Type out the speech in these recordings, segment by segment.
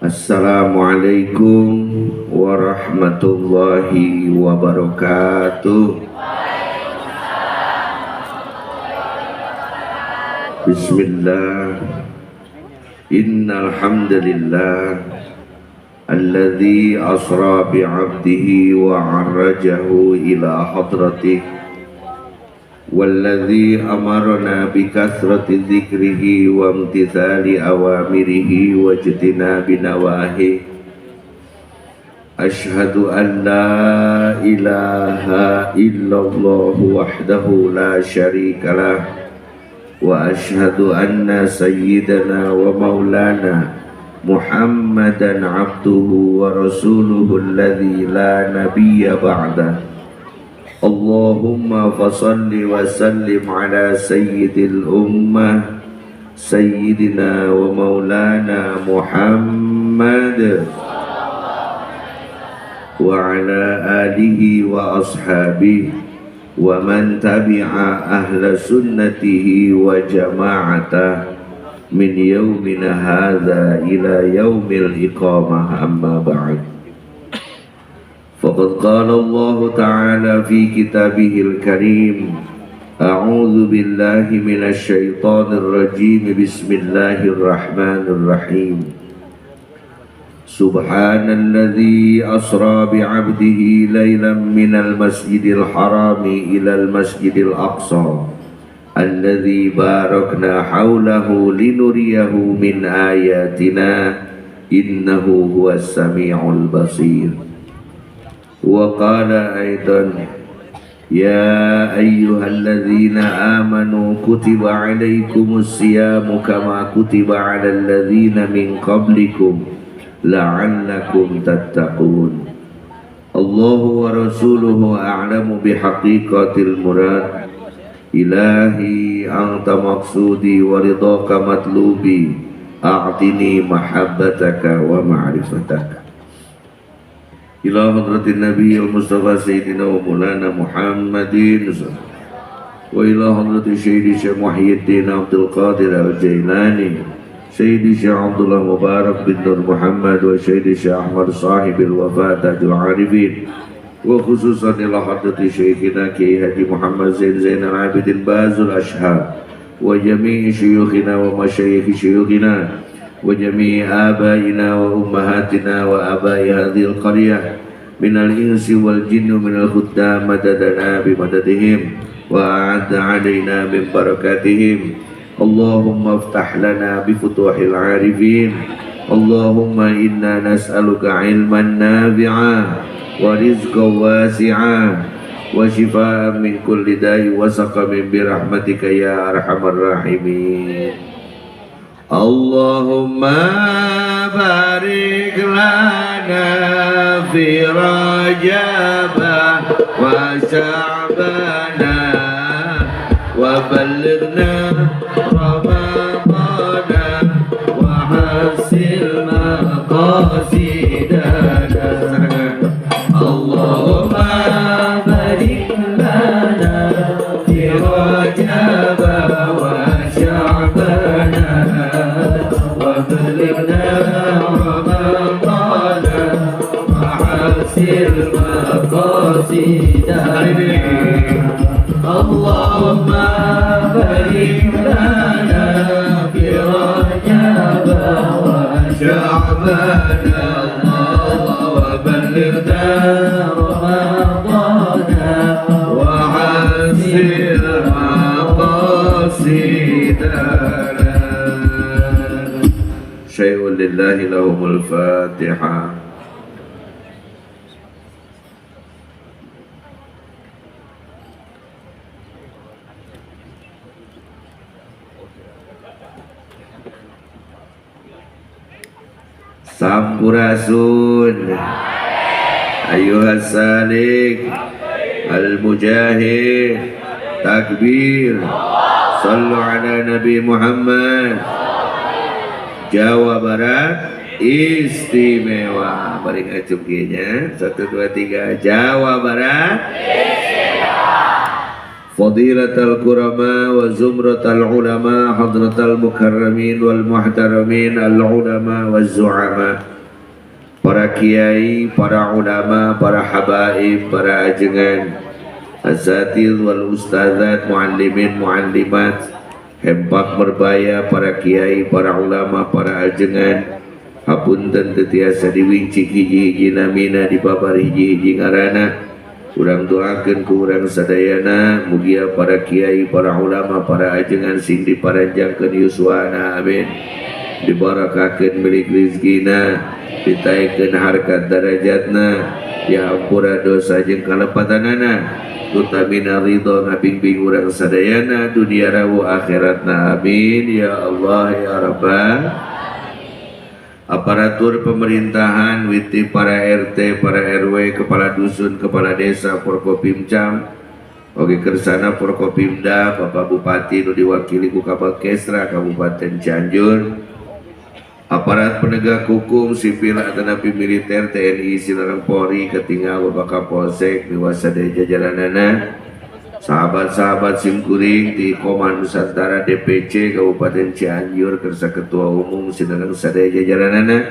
Assalamualaikum warahmatullahi wabarakatuh. Bismillah. Innal hamdalillah alladzi asra bi'abdihi wa 'arrajahu ila hadratihi والذي أمرنا بكثرة ذكره وامتثال أوامره واجتناب نواهيه أشهد أن لا إله إلا الله وحده لا شريك له وأشهد أن سيدنا ومولانا محمدا عبده ورسوله الذي لا نبي بعده اللهم فصل وسلم على سيد الأمة سيدنا ومولانا محمد وعلى آله وأصحابه ومن تبع أهل سنته وجماعته من يومنا هذا إلى يوم الإقامة أما بعد فقد قال الله تعالى في كتابه الكريم أعوذ بالله من الشيطان الرجيم بسم الله الرحمن الرحيم سبحان الذي أسرى بعبده ليلا من المسجد الحرام إلى المسجد الأقصى الذي باركنا حوله لنريه من آياتنا إنه هو السميع البصير وقال أيضا يا أيها الذين آمنوا كتب عليكم الصيام كما كتب على الذين من قبلكم لعلكم تتقون الله ورسوله أعلم بحقيقة المراد إلهي أنت مقصودي ورضاك مطلوبي أعطني محبتك ومعرفتك إلى حضرة النبي المصطفى سيدنا ومولانا محمد وإلى حضرة سيدي الشيخ محي الدين عبد القادر الجيلاني سيدي الشيخ عبد الله مبارك بن نور محمد وسيدي الشيخ أحمد صاحب الوفاة تاج العارفين وخصوصا إلى حضرة شيخنا كي هدي محمد زين العابدين باز الأشهاب وجميع شيوخنا ومشايخ شيوخنا وجميع آبائنا وأمهاتنا وآباء هذه القرية من الإنس والجن ومن الخدام مددنا بمددهم وأعد علينا من بركاتهم اللهم افتح لنا بفتوح العارفين اللهم إنا نسألك علما نافعا ورزقا واسعا وشفاء من كل داء وسقم برحمتك يا أرحم الراحمين اللهم بارك لنا في رجب وشعبان وبلغنا رمضان وحسن مقاصدنا اللهم بارك لنا في رجب وشعبان وبلغنا رمضان وحسن مقاصدنا اللهم بارك لنا في رجب وشعبان وبلغنا رمضان وحسن مقاصدنا شيء لله لهم الفاتحة. Sampurasun Ayuhas salik Al-mujahid Takbir. Sallu ala Nabi Muhammad. Jawa Barat istimewa. Balik acungkinya 1, 2, 3. Jawa Barat Fadilatul Qurama wa Zumratul Ulama Hadratul Mukarramin wal Muhtaramin al Ulama wal Zu'ama. Para kiai, para ulama, para habaib, para ajengan, asatidz wal ustadzat, muallimin, muallimat, hempak berbaya, para kiai, para ulama, para ajengan, hapunten teu tiasa diwincik hiji-hiji namina dibabar hiji-hiji ngaranna. Urang doakeun ku urang sadayana mugia para kiai, para ulama, para ajengan sing diparanjangkeun yuswana, amin. Dibarakakeun milik rizkina, ditaikeun harkat darajatna, diampura dosa jeung kalepatanana, utamina ridho ngabing-bing urang sadayana dunia rawu akhiratna, amin ya Allah ya Rabbal. Aparatur pemerintahan, witi para RT, para RW, kepala dusun, kepala desa, Forkopimcam, oke kersana Forkopimda, Bapak Bupati nu diwakili ku Kabakesra Kabupaten Cianjur, aparat penegak hukum sipil atanapi militer TNI Silarang Polri ketinggal Bapak Kapolsek diwasada jajaranana, sahabat-sahabat simkuring di Koman Nusantara DPC Kabupaten Cianjur kersa Ketua Umum Silarang sadaya jajaranana,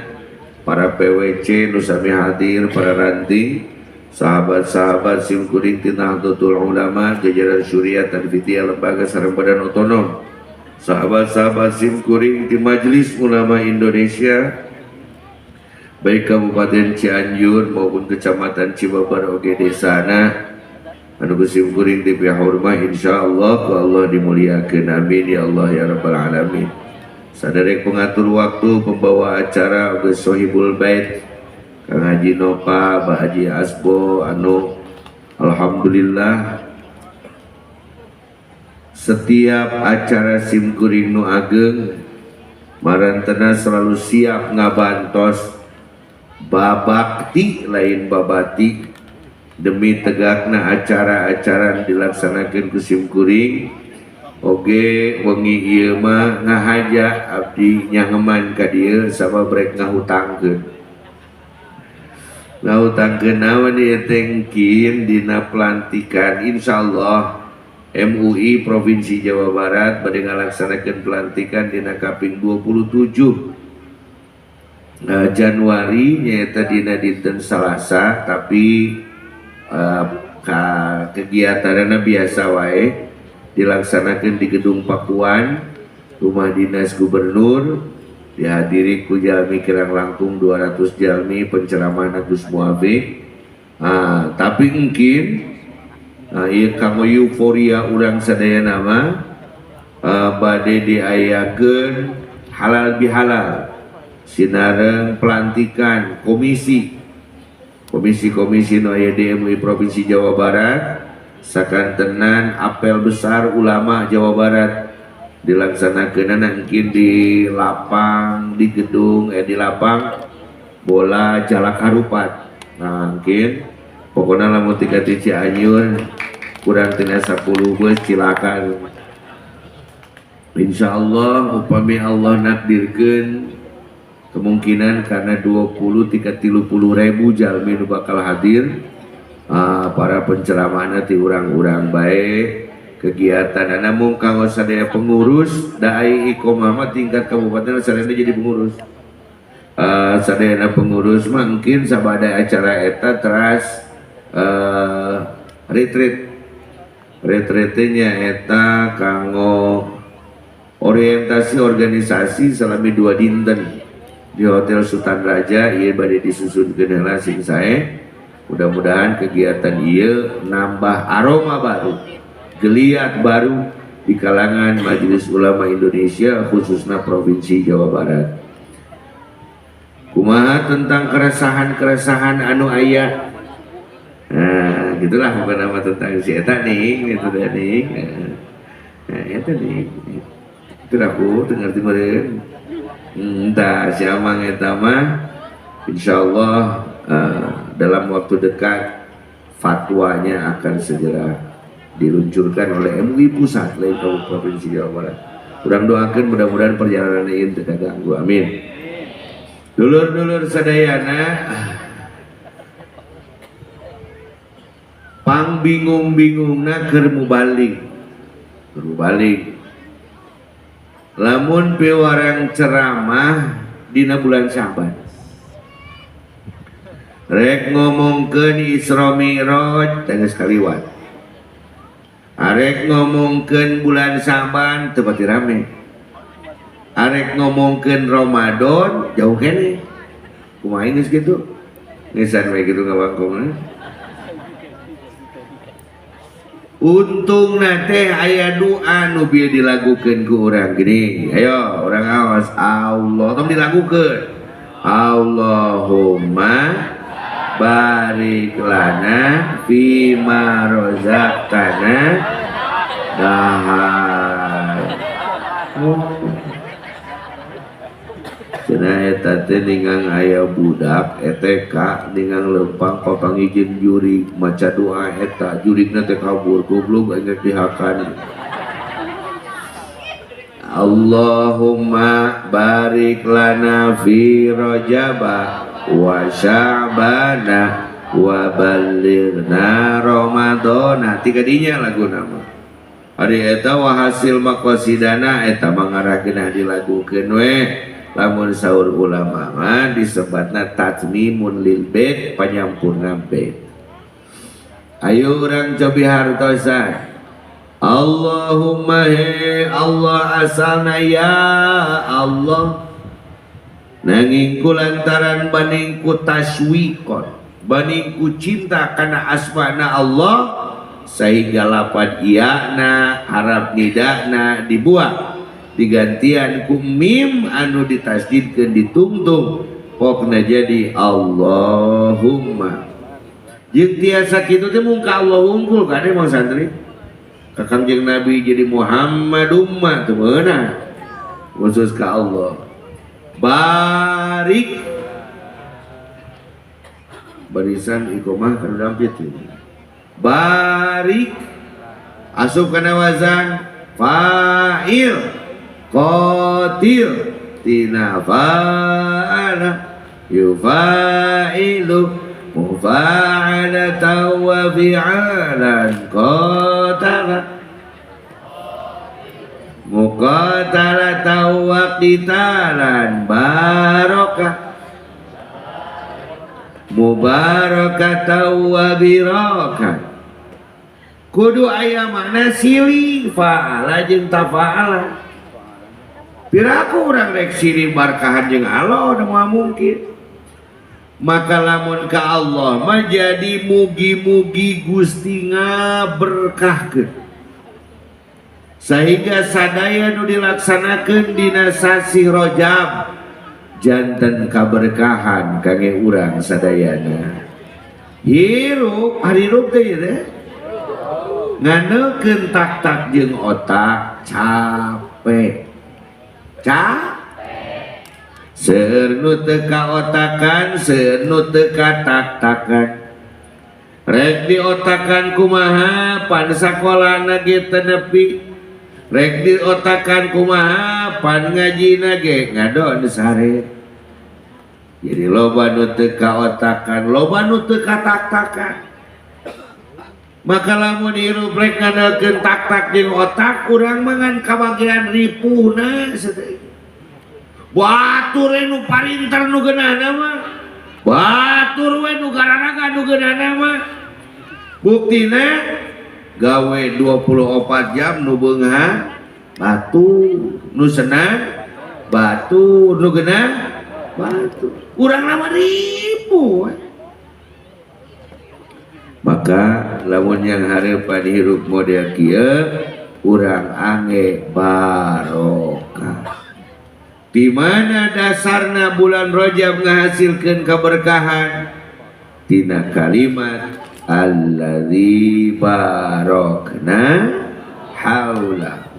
para PWC nusami hadir, para ranting, sahabat-sahabat simkuring ti Nahdlatul Ulama jajaran Syuriah Tanfidiyah lembaga sareng badan otonom, sahabat-sahabat simkuring di Majelis Ulama Indonesia baik Kabupaten Cianjur maupun Kecamatan Cibabar oge desana anu simkuring di pihak hormah insyaallah ku Allah dimuliakeun, amin ya Allah ya Rabbal alamin. Saderek pengatur waktu, pembawa acara oge Sohibul Bait Kang Haji Nopa, Pak Haji Asbo anu alhamdulillah setiap acara simkuring nu ageng marantena selalu siap ngabantos babakti lain babati demi tegakna acara-acara dilaksanakan ku simkuring. Oge wengi ieu mah ngahaja abdi nyangeman ka dieu sababrek ngahutangkeun. Ngahutangkeun naon ieu tengkin dina pelantikan insyaallah MUI Provinsi Jawa Barat bade ngalaksanakeun pelantikan dina kaping 27 Januari nyaeta dina dinten Salasa, tapi kegiatannya biasa wae dilaksanakan di Gedung Pakuan Rumah Dinas Gubernur, dihadiri ku jalmi kirang langkung 200 jalmi penceramahan Agus Muafiq. Tapi mungkin ieu kanggo euforia urang sadayana mah bade diayakeun halal bihalal sinareng pelantikan komisi-komisi nu aya di MUI Provinsi Jawa Barat, sakantenan apel besar ulama Jawa Barat dilaksanakeun mungkin di lapang di gedung di lapang bola Jalak Harupat. Mungkin pokoknya lamun tika ti Cianjur kurang tina 10 beus silakan. Insyaallah upami Allah nakdirkeun kemungkinan karena 20-30 ribu jalmi nu bakal hadir, para penceramahna ti urang-urang baik kegiatan namun kanggo sadaya pengurus dai iqomah mah tingkat kabupaten sadayana jadi pengurus, sadayana pengurus mah mungkin sabada acara eta teras retreatnya eta kanggo orientasi organisasi selama 2 dinten di Hotel Sultan Raja. Ieu bade disusunkeun heula sing sae. Mudah-mudahan kegiatan ieu nambah aroma baru, geliat baru di kalangan Majelis Ulama Indonesia khususnya Provinsi Jawa Barat. Kumaha tentang keresahan-keresahan anu aya? Nah, gitulah bukan nama tentang si eta nih, itu dah nih. Nah, eta nih. Itu aku dengar meureun. Entah siamang eta mah insyaallah dalam waktu dekat fatwanya akan segera diluncurkan oleh MUI Pusat lain Provinsi Jawa Barat. Kurang doakan mudah-mudahan perjalanan ini tidak ganggu, amin. Dulur-dulur sadayana, pang bingung-bingungna keur mubalik. Lamun piwarang ceramah dina bulan Syaban. Rek ngomongkeun Isra Mi'raj tangis kaliwat. Arek ngomongkeun bulan Syaban teu pati rame. Arek ngomongkeun Ramadan jauh kene. Kumaha geus kitu? Ngesan we kitu ngawangkongna. Untung nate aya doa nu bieu dilagukeun ku urang gini. Ayo urang awas Allah tong dilagukeun. Allahumma barik lana fima rozaqtana dahar. Cenah eta teh ningang aya budak ETK ningang lempang papangijin juri maca doa eta jurigna teh kabur goblok inget dihakan. Allahumma barik lana fi Rajaba wa Sya'bana wa ballighna Ramadana. Tiga dinya lagu nama. Ari eta wa hasil maqasidana eta mangarahkeun dilagukeun we. Lamun saur ulama mah disebatna tatmimun lil bait, panyampurna bait. Ayo urang cobi hartosan. Allahumma he Allah asalna ya Allah. Nanging kulantaran baningku taswikon, baningku cinta karena asmana Allah, sehingga lapan iyana harap nidana dibuang digantian ku mim anu ditasdidkeun ditungtung pokna jadi Allahumma. Jeung tiasa kitu teh mung ka Allah unggul kade mah santri. Ka Kangjeng Nabi jadi Muhammadumma teu meunang. Khusus ka Allah. Barik barisan iqomah kana dampit. Barik asup kana wazan fa'il qatil tina fa'ala yufa'ilu mufa'alatan wa fi'alan qatala muqatalatan wa qitalan barakah mubarakatan wa birakah. Kudu aya makna silih fa'ala jeung tafa'ala. Piraku urang rek silih barkahan jeung Allah udah mah mungkin. Maka lamun ka Allah mah jadi mugi-mugi Gusti ngaberkahkeun. Sehingga sadaya nu dilaksanakeun dina sasi Rajab janten kaberkahan kangge urang sadayana. Hirup harirup teh teh nganeukeun tak-tak jeung otak capek. Seueur nu teu kaotakan, seueur nu teu katak-takan. Rek diotakan kumaha pan sakolana ge teu nepi. Rek diotakan kumaha pan ngajina ge ngado sare. Jadi loba nu teu kaotakan, loba nu teu katak-takan. Maka lamun hirup rek nganeukeun tak-tak jeung otak urang mangan kabagian ripuhna sateuing. Batur we nu parintar nu geunahna mah. Batur we nu gararaga nu geunahna mah. Buktina gawe 24 jam nu beunghang batur, nu senang batur, nu geunah batur. Urang lama ribu. Maka lamun yang hareupan hirup model kieu urang angge barokah. Di mana dasarna bulan Rajab ngahasilkeun keberkahan? Tina kalimat alladzi barokna haula.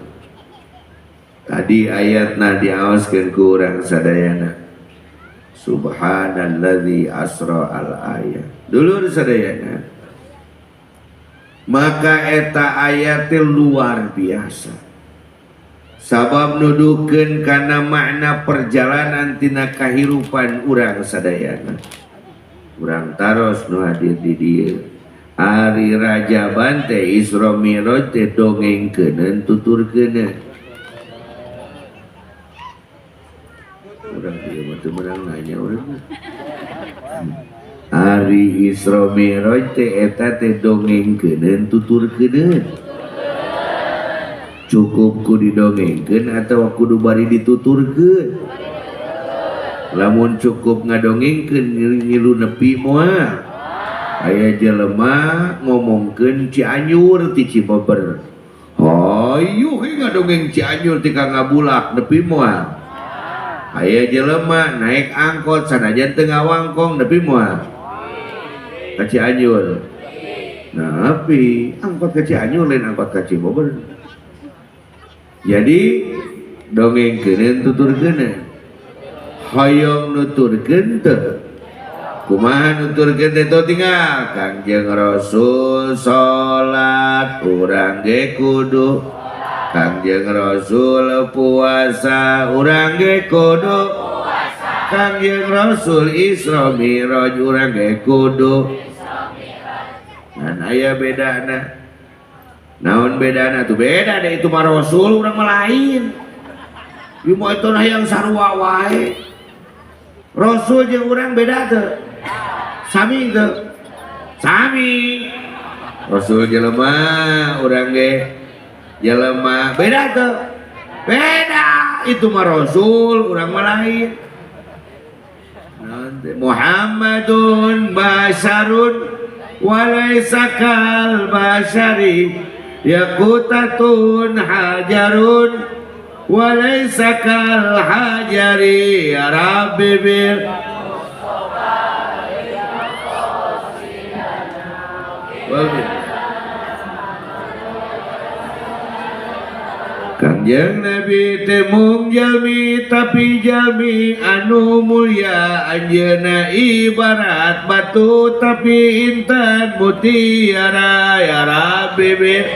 Tadi ayatna diaoskeun ku urang sadayana. Subhanalladzi asra al ayat. Dulur sadayana. maka eta ayat luar biasa sabab nuduhkeun kana makna perjalanan tina kahirupan urang sadayana. Urang taros nu hadir di dieu ari rajaban teh Isra Mi'raj teh dongengkeuneun tuturkeuneun. Urang ieu mah teu meunang nanya urang. Ari Isra Mi'raj teh eta teh dongengkeuneun tuturkeuneun. Cukup ku didongengkeun atau kudu bari dituturkeun. Lamun cukup ngadongengkeun ngilu nepi moal. Aya jelema ngomongkeun Cianjur ti Cibeber. Hayu ngadongeng Cianjur ti Kangabulak nepi moal. Aya jelema naik angkot sanajan teu ngawangkong nepi moal. Ka Cianjur. Nah, api angkot ka Cianjur lain angkot ka Cibeber. Jadi dongengkeun tuturkeun hoyong nuturkeun teu kumaha nuturkeun teh tinggal Kangjeng Rasul salat urang ge kudu Kangjeng Rasul puasa urang ge kudu Kangjeng Rasul Isra Mi'raj urang ge kudu dan aya bedana. Naon bedana tuh beda deh itu mah Rasul urang mah lain. Ieu mah itu hayang sarua wae. Rasul jeung urang beda teu? Sami teu? Sami. Rasul jelema urang ge jelema beda teu? Beda. Itu mah Rasul urang mah lain. Muhammadun basyarun walaysa kal basyari yaqutatun hajarun walaysa kal hajari ya rabbi bil Kangjeng Nabi temung jalmi tapi jalmi anu mulia anjeuna ibarat batu tapi intan mutiara ya rabbi bil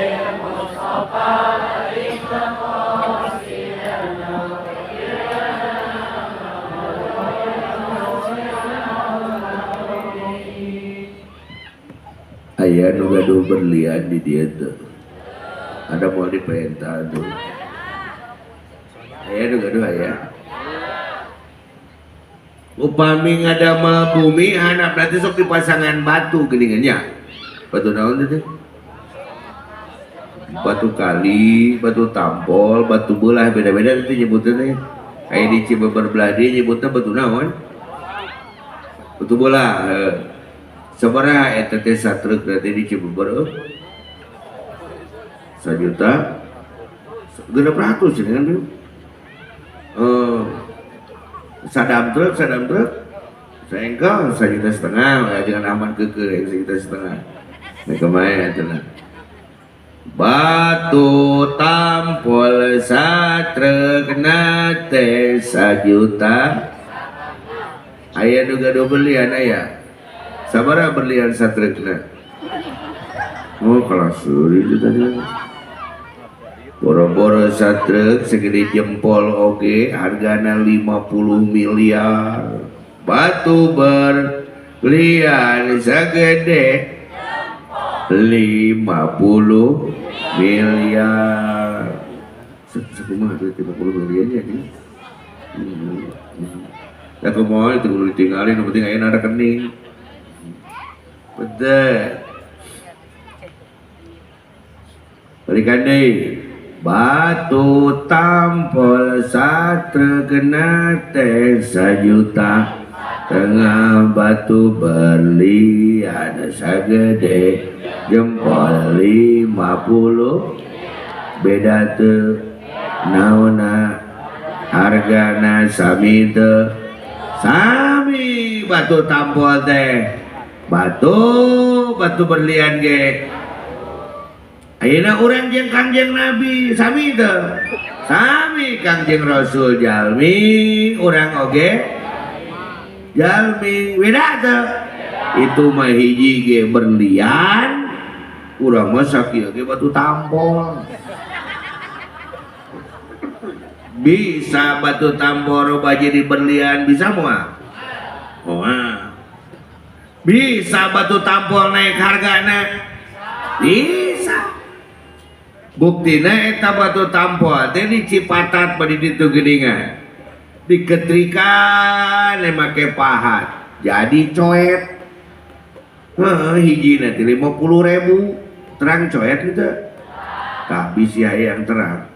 aya nu gaduh berlian di dieu teu ada mau diperintah tuh aya nu gaduh aya upami ngadama bumi handap nanti sok dipasangan batu geuningannya batu naon teh batu kali batu tampol batu belah beda-beda nanti nyebutnya teh aya di Cibeber belah dia nyebutnya batu naon batu belah sabaraha eta teh satruk nanti di Cibeber 1 juta 600 ini kan sadam truk seengkel 1,5 juta ya jangan aman keke 1,5 juta nah kemana cenah batu tampol satrukna teh 1 juta aya nu gaduh berlian aya sabaraha berlian satrukna oh kelas suri itu tadi boro-boro satruk segede jempol oge hargana 50 miliar batu berlian segede 50 miliar sekumaha tuh 50 miliarnya nih ya kemau itu perlu ditinggalin yang penting aya na rekening betul balikan deh batu tampol satrukna teh 1 juta tengah batu berlian sagede jempol 50 beda teu naonna hargana sami teu sami batu tampol teh batu berlian ge ayeuna urang jeung Kangjeng Nabi sami teu sami Kangjeng Rasul jalmi urang oge jalmi beda teu itu mah hiji ge berlian urang mah sakieu ge batu tampol. Bisa batu tampol robah jadi berlian bisa moal? Moal. Bisa batu tampol naik hargana? Bisa. Buktina eta batu tampol teh di Cipatat pada ditu geuningan. Diketrikan make pahat jadi coet. Hijina teh 50.000 terang coet gitu. Tak bisa yang terang.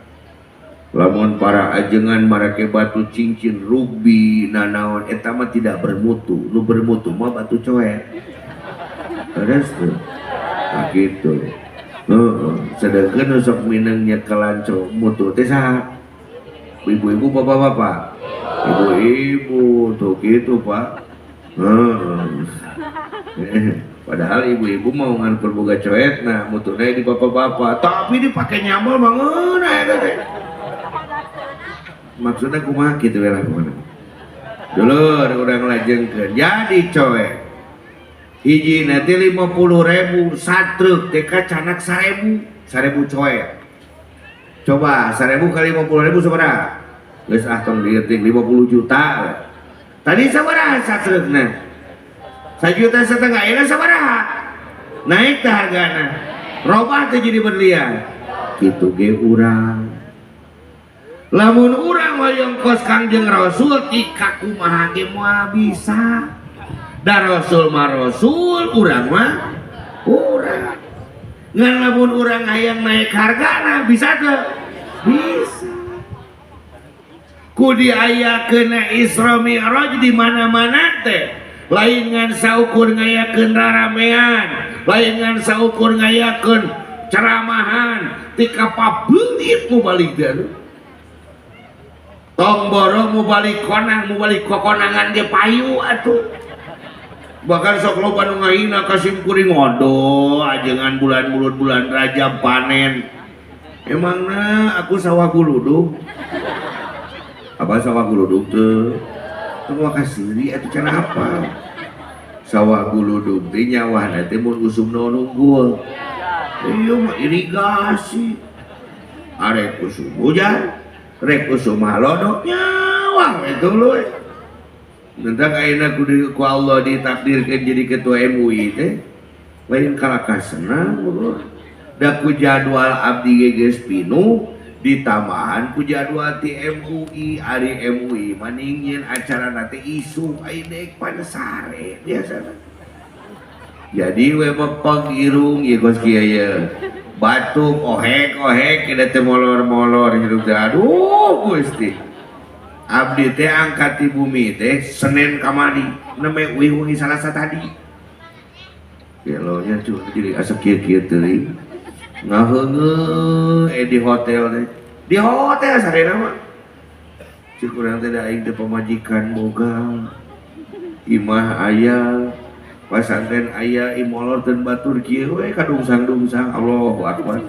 Lamun para ajengan marake batu cincin ruby nanaon eta mah tidak bermutu. Nu bermutu mah batu coet. Terus tuh. Nah gitu. Sedangkan sok minang nyekelan mutu teh saha? Ibu-ibu bapak-bapak. Ibu-ibu tuh gitu Pak. Padahal ibu-ibu mau ngankur boga coet nah mutuna di bapak-bapak tapi dipakai nyambol bangun eta teh. Maksudnya kumaha kitu we lah pokona. Dulur urang lajengkeun jadi coet. Hiji nanti 50.000 satruk teh canak 1.000 coet. Coba 1.000 kali 50.000 sabaraha? Geus tong dieuting 50 juta. Tadi sabaraha satrukna? 1,5 juta ayeuna sabaraha? Naik teh hargana. Robah teh jadi berlian. Kitu ge urang. Lamun urang hoyong kos Kangjeng Rasul tika kumaha ge moal bisa. Da Rasul mah Rasul, urang mah urang. Ngan lamun urang hayang naik hargana bisa teu? Bisa. Ku diayakeun Isra Mi'raj di mana-mana teh. Lain ngan saukur ngayakeun raramean, lain ngan saukur ngayakeun ceramahan, tika pabelit mu balik teh. Tong boro mu balik konang, mu balik kokonangan ge payu atuh. Bahkan sok loba nu ngahina kasim kuring ngodo ajengan bulan Rajab panen. Emangna aku sawah guludug. Apa sawah guludug teh? Teu kasiri atuh cenah apa? Sawah guludug teh nyawahna teh mun usumna nunggul. Ieu mah irigasi. Arek usum hujan, rek usum halodok nyawah itu leuy. Nentak ayeuna ku Allah ditakdirkeun jadi ketua MUI teh lain kalakasna da ku jadwal abdi geus pinu ditambahan ku jadwal ti MUI ari MUI maningieun acarana teh isu aya deuk panesare biasana. Jadi we mepeg irung ieu kos kieu ye. Batuk ohek kita teh molor-molor hirup teh aduh Gusti. Abdi teh angkat di bumi teh Senin kamari neme uih-uih salasa tadi. Gelonya cuy jadi asa kieu-kieu teuing. Ngaheungeuh di hotel teh. Di hotel sarena mah. Cik urang teh da aing teh pamajikan boga. Imah aya, pasantren aya, imolor teu batur kieu we kadungsang-dungsang Allahu Akbar.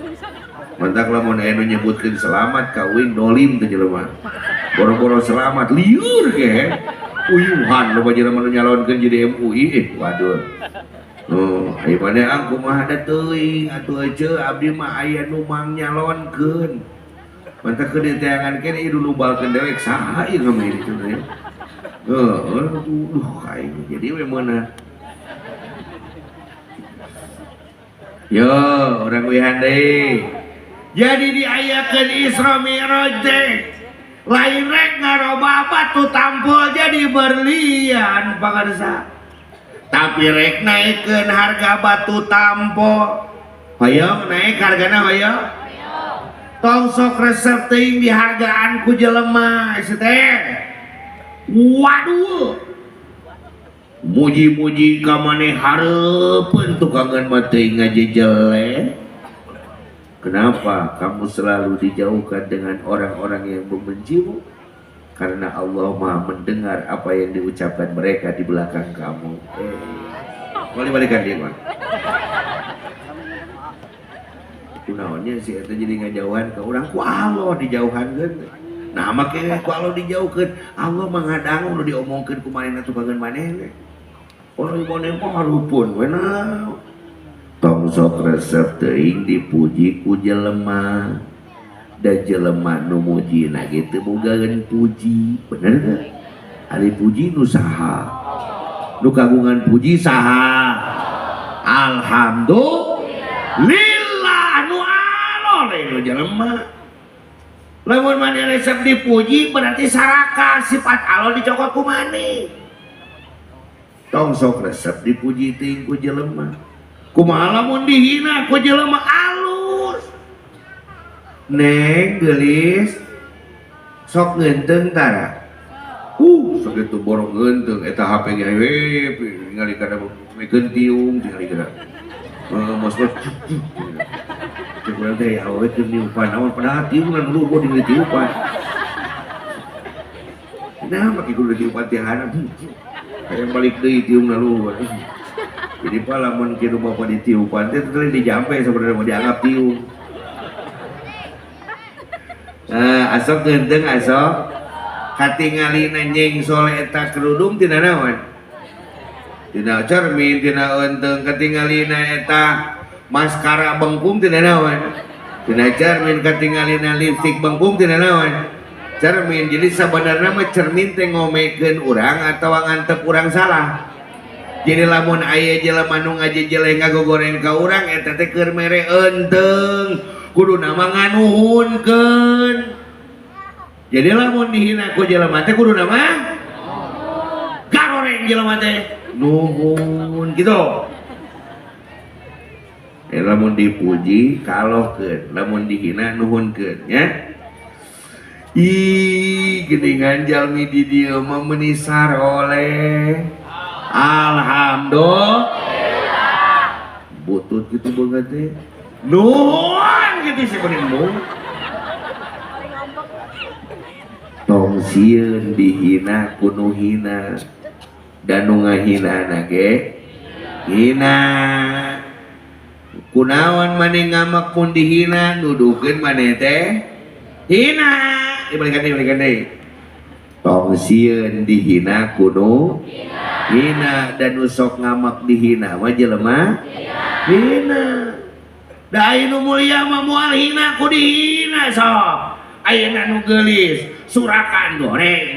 Mantak lamun aya nu nyebutkeun selamat kawin dolim teh jelema. Boro-boro selamat liur ge uyuhan loba jelema nu nyalonkeun jadi MUI waduh. Aya mane aku mah ada teuing atuh ece abdi mah aya nu mang nyalonkeun. Mantak keun diteangankeun ieu nubalkeun dewek saha ieu ngamili teh. Duh aing jadi we meunah. Yo orang wihan deui. Jadi diayakeun Isra Mi'raj teh lain rek ngaroba batu tampol jadi berlian pagarsa. Tapi rek naikkeun harga batu tampol. Hoyong naik hargana hoyong. Tong sok resep teuing dihargaan ku jelema geus teh. Waduh. Muji-muji ka maneh hareupeun tukangan mah teuing ngajejele. Kenapa kamu selalu dijauhkan dengan orang-orang yang membencimu? Karena Allah Maha mendengar apa yang diucapkan mereka di belakang kamu. Balik-balikan dia, Pak. Kunaonnya sih eta jadi ngajauhan ka urang ku Allah dijauhankeun. Nah, make ku Allah dijauhkeun, Allah mengadang nu diomongkeun ku manehna tukangan maneh. Orang maneh mah hareupeun we naon. Tong tong sok resep teuing dipuji ku jelema da jelema nu mujina gitu bogaeun puji bener gak? Ari puji nu saha nu kagungan puji saha alhamdulillah nu alole nu jelema lamun maneh resep dipuji berarti saraka sifat alol dicokot ku maneh tong sok resep dipuji teuing ku jelema kumaha lamun dihina ku jelema alus neng geulis sok ngeunteung tara sakitu borong ngeunteung eta HP ge we ningali kana mekeun tiung ningali kana mos cek urang teh awewe keur niupan awan padahal tiungan luhur di tiupan nah make kudu tiupan tihanana hayang balik deui tiungna luhur. Jadi pak lamun kieu bapak ditiupan teh teh dijampe sebenarnya mau dianggap tiung. Asok geunteng asok katingalina nyeng soleh eta kerudung tina naon? Tina cermin, tina eunteng katingalina eta maskara bengkung tina naon? Tina cermin katingalina lipstik bengkung tina naon? Cermin. Jadi sabenerna mah cermin teh ngomekeun urang atawa ngantep urang salah. Jadi lamun aya jelema nu ngajejeleh ngagogoreng ka urang eta teh keur mere eunteng kuduna mah nganuhunkeun. Jadi lamun dihina ku jelema teh kuduna mah garoreng jelema teh nuhun kitu. Lamun dipuji kalohkeun, lamun dihina nuhunkeun nya. Ih geuningan jalmi di dieu mah meuni saroleh. Alhamdulillah butut gitu banget teh nuhun gitu sih bening tong sieun dihina kudu hina dan nu ngahinana ge hina kunaon maneh ngamak mun dihina nuduhkeun maneh teh hina dibalikan deui tong sieun dihina kudu hina dan usok ngamak dihina mah jelema hina da anu mulia mah moal hina ku dihina sok ayeuna nu geulis surakan goreng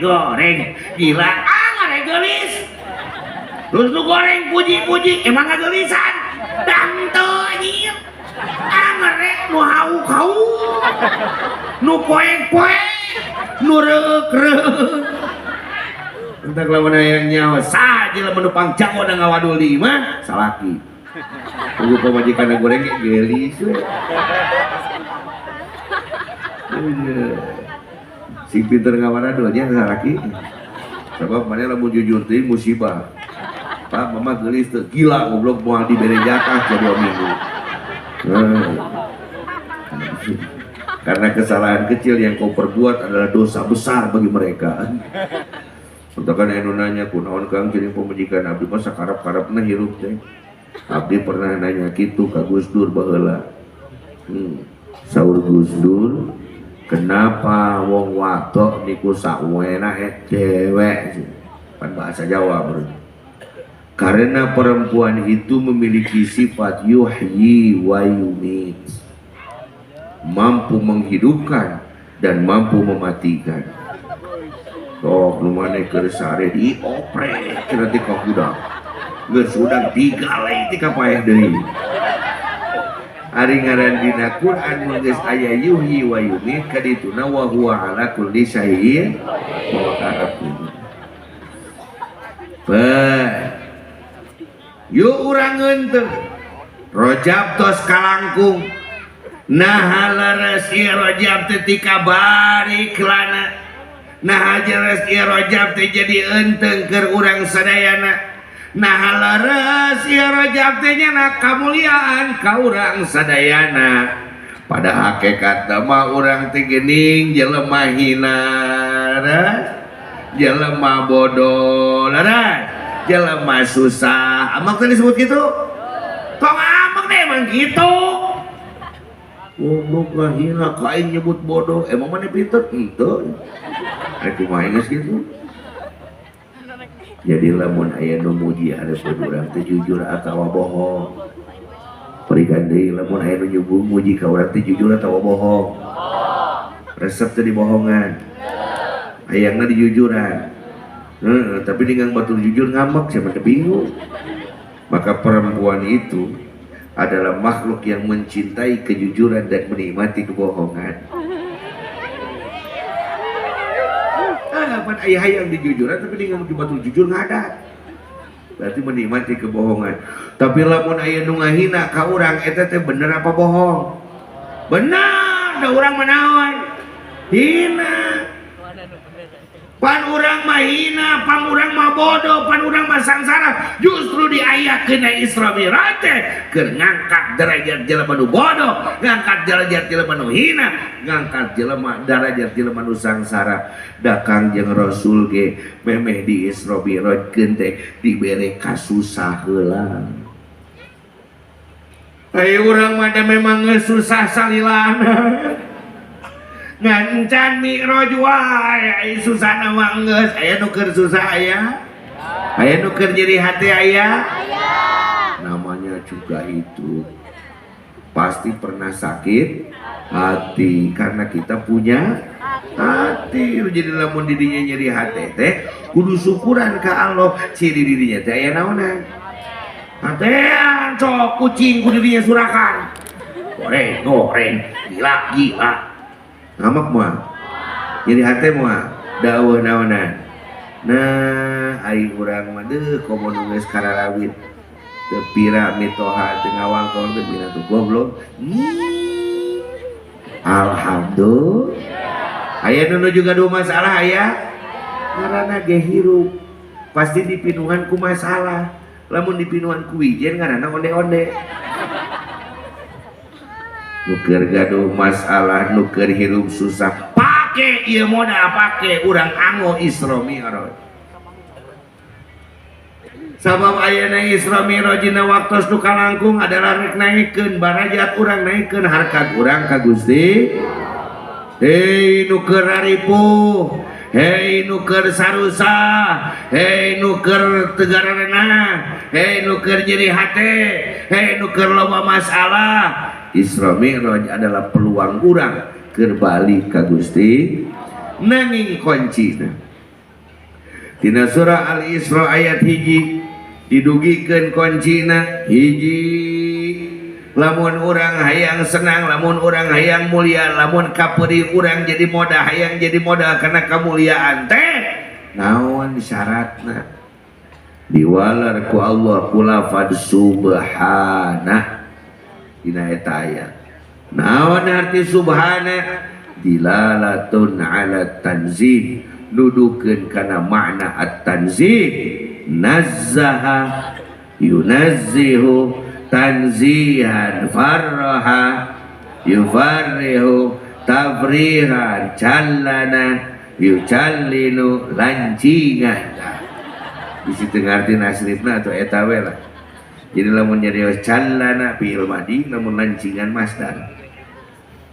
gila ngare geulis terus nu goreng puji emang ngageulisan dang teu anjing ngare nu hau nu poek nu reuk entak lamun aya nyawa saja lamun numpang jago da ngawadul di mah salaki. Tunggu pamajikanna goreng ge geulis we. Si pinter ngawadul nya salaki. Sebab maneh lamun jujur teh musibah. Pak mama geulis teu gila goblok moal dibere jatah jadi 2 minggu. Karena kesalahan kecil yang kau perbuat adalah dosa besar bagi mereka. Untakan anu nanya kunaon Kang jadi pemajikan abdi mah sakarep-karepna hirup teh. Abdi pernah nanya kitu ka Gus Dur baheula. Saur Gus Dur, kenapa wong wadok niku sawenah dewek? Pan bahasa Jawa bro. Karena perempuan itu memiliki sifat yuhyi wa yumit. Mampu menghidupkan dan mampu mematikan. Sok nu maneh keur sare dioprek cenah ti ka budak. Geus udang digalai ti ka paeh deui. Ari ngaran dina Quran mun geus aya yuhyi wa yumit kadituna wa huwa ala kulli syai'in qadir. Yuk urang ngeunteu. Rojab tos kalangkung. Nah laras ieu Rojab teh ti kabari kelana. Nah jelas ieu Rajab teh jadi eunteng keur urang sadayana. Nah laras ieu Rajab teh nya kamuliaan ka urang sadayana. Pada hakikat mah urang teh geuning jelema hina, jelema bodoh, jelema susah. Amak teh disebut kitu? Tong amak deh emang kitu. Goblok lah hina kain nyebut bodoh. Emang mana pinter? Itu. Aku main gitu. Jadi lamun aya nu muji hareup urang teh jujur atawa bohong. Berikan deui lamun aya nu nyubung muji ka urang teh jujur atawa bohong. Resep teh dibohongan. Hayangna dijujuran. Tapi dengan batur jujur ngambek siapa bingung. Maka perempuan itu adalah makhluk yang mencintai kejujuran dan menikmati kebohongan. Pan ayah yang dijujuran tapi dengan batur jujur ngadat. Berarti menikmati kebohongan. Tapi lamun aya nu ngahina ka urang eta teh bener apa bohong? Bener, da urang manaon? Hina. Pan urang mah hina, pan urang mah bodoh, pan urang mah sangsara. Justru diayakeun Isra Mi'raj teh keur ngangkat derajat jelema nu bodoh, ngangkat derajat jelema nu hina, ngangkat derajat jelema nu sangsara. Da Kangjeng Rasul ge memeh di Isra Mi'raj teh dibere kasusah heula. Ai urang mah memang geus susah salilana. Ngancan Mi'raj wae susahna mah geus aya nu keur susah aya nu keur nyeri hati aya namanya juga itu pasti pernah sakit hati karena kita punya hati. Jadi lamun didinya nyeri hati teh kudu syukuran ka Allah. Ciri dirinya teh aya naonan hatean sok kucing ku dirinya surakan goreng gila ngamak mah jadi hati mah dawuh naonan. Nah ai urang mah deuh komo nu geus kararawit teu pira mitoha teu ngawangkol teh bina tuh goblok. Alhamdulillah. Aya nu juga dua masalah aya ngaranna ge hirup pasti dipinuhan ku masalah. Lamun dipinuhan ku wijen ngaranna onde-onde. Nuker gaduh masalah, nuker hirup susah pake ieu moda pake urang anggo Isra Mi'raj. Sabab ayeuna Isra Mi'raj dina waktos nu kalangkung adalah rek naikeun barajat urang, naikeun harkat urang ka Gusti. Hei nuker raripuh, hei nuker sarusa, hei nuker tegarana, hei nuker nyeri hate, hei nuker loba masalah. Isra Mi'raj adalah peluang urang keur balik ka Gusti. Nanging kuncina dina surah Al-Isra ayat 1 didugikeun kuncina 1 lamun urang hayang senang, lamun urang hayang mulia, lamun kapeuri urang jadi moda, hayang jadi moda karena kemuliaan teh naon syaratna diwalar ku Allah kula fad subhanah. Dina eta aya naon arti subhana dilalatun ala tanzih nudukeun kana makna at-tanzih nazzaha yunazzihu tanzihan farraha yufarrihu tafrihan callana yucallinu lancingan. Bisi teu ngarti nasrifna atau eta we lah. Jadi lamun nyarios callana fi'il madhi, lamun lancingan masdar.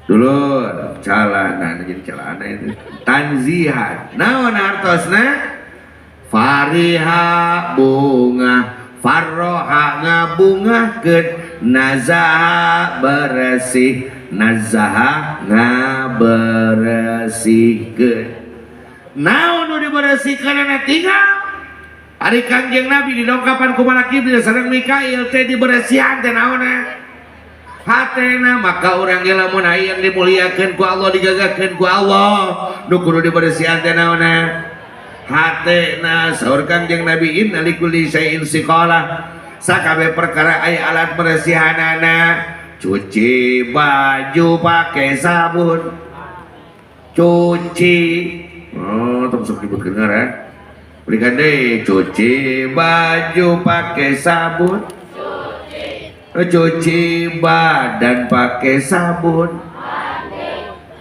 Dulur calana jadi calana itu tanzihan. Naon artosna? Fariha bunga, farroha ngabungahkeun, nazaha bersih, nazaha ngabersihkeun. Naon nu dibersihkeun na tinggal ari Kangjeng Nabi didongkapan ku malak Jibril sareng Mikail teh diberesihan teh naonna hatena. Maka urang ge lamun hayang dimuliakeun ku Allah, digagakeun ku Allah, nu kudu diberesihan teh naonna hatena. Saur Kangjeng Nabi inna likulli syai'in siqalah, sakabeh perkara aya alat beresihanana. Cuci baju pakai sabun, cuci tong sok dibutkeun ngaran. Berikan deh, cuci baju pakai sabun, cuci badan pakai sabun,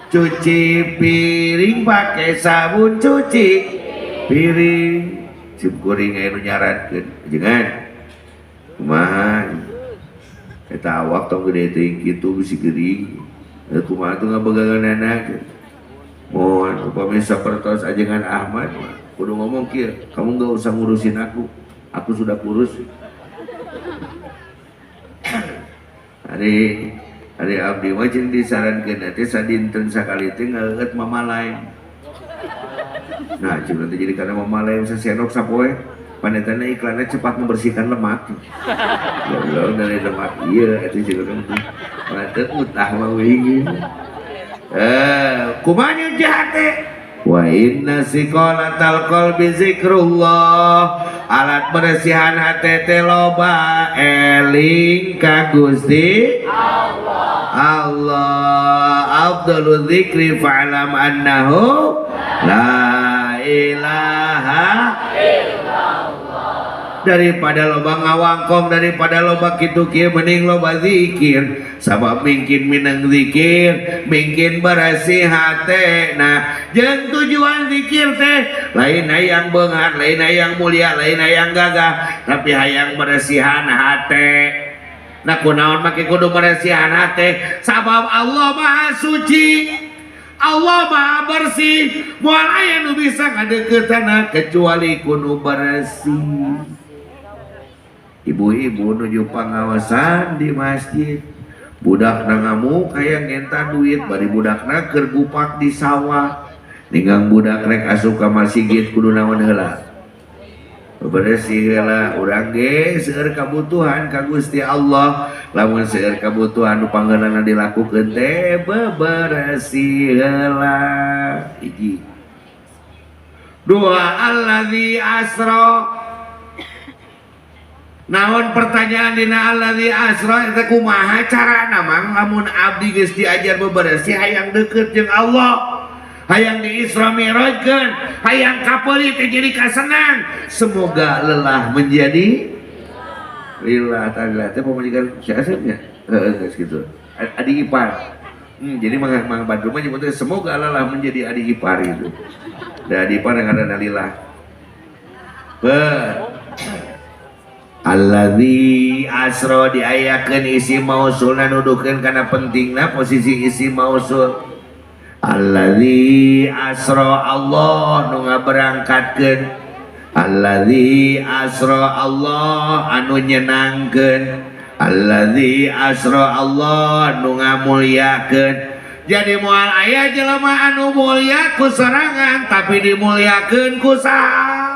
cuci piring pakai sabun, cuci piring. Cip kuring anu nyarankeun jangan kumaha eta awak tong gede teuing kitu bisi geuring kumaha tuh ngabegaganana. Mohon upami sapertos ajengan Ahmad kudu ngomong kieu, kamu gak usah ngurusin aku sudah kurus. Ari abdi mah jeung disarankeun teh sadinten sakali teh ngaeueut mamalai. Nah, cuma teh jadi karena mamalai sasendok sapoe, panetana iklannya cepat membersihkan lemak. Ya Allah dari lemak iya eta juga kan. Mantep utah mah weuing. Kumaha jahat teh? Wa inna siqalatal qalbi zikrullah. Alat bersihan hati teh loba eling ka Gusti Allah. Afdalul dzikri fa'lam annahu la ilaha daripada loba ngawangkong, daripada loba kitu kieu mending loba zikir. Sabab mungkin minang zikir mungkin bersih hate. Nah jeung tujuan zikir teh lain hayang beunghar, lain hayang mulia, lain hayang gagah, tapi hayang bersihan hate. Nah kunaon make kudu bersihan hate? Sabab Allah Maha Suci, Allah Maha Bersih, moal aya nu bisa ngadeukeutana kecuali kudu bersih. Ibu-ibu nuju pengawasan di masjid, budakna ngamuk kayak ngenta duit, bari budakna keur bupak di sawah. Ninggang budak rek asup ka masjid kudu naon heula? Bersih heula. Urang ge seueur kabutuhan ka Gusti Allah. Lamun seueur kabutuhan nu panggeulana dilakukeun teh bebersih heula. Hiji. Doa allazi asra. Naon pertanyaan dina allazi asra eta kumaha carana mang lamun abdi geus diajar bebersih hayang deukeut jeung Allah, hayang di Isra Mi'rajkeun, hayang kapeuli teh jadi kasenang. Semoga lelah menjadi lillah ta'ala teh pamajikan si Asepnya. Geus kitu. Adik ipar. Jadi mang Bandung mah nyebutna semoga lelah menjadi adik ipar gitu. Da adik ipar ngaranna lillah. Alladzi asra diayakeun isi mausulna nuduhkeun kana pentingna posisi isi mausul. Alladzi asra Allah nu ngaberangkatkeun. Alladzi asra Allah anu nyenangkeun. Alladzi asra Allah nu ngamulyakeun. Jadi moal aya jelema anu mulya ku sorangan tapi dimulyakeun ku saha?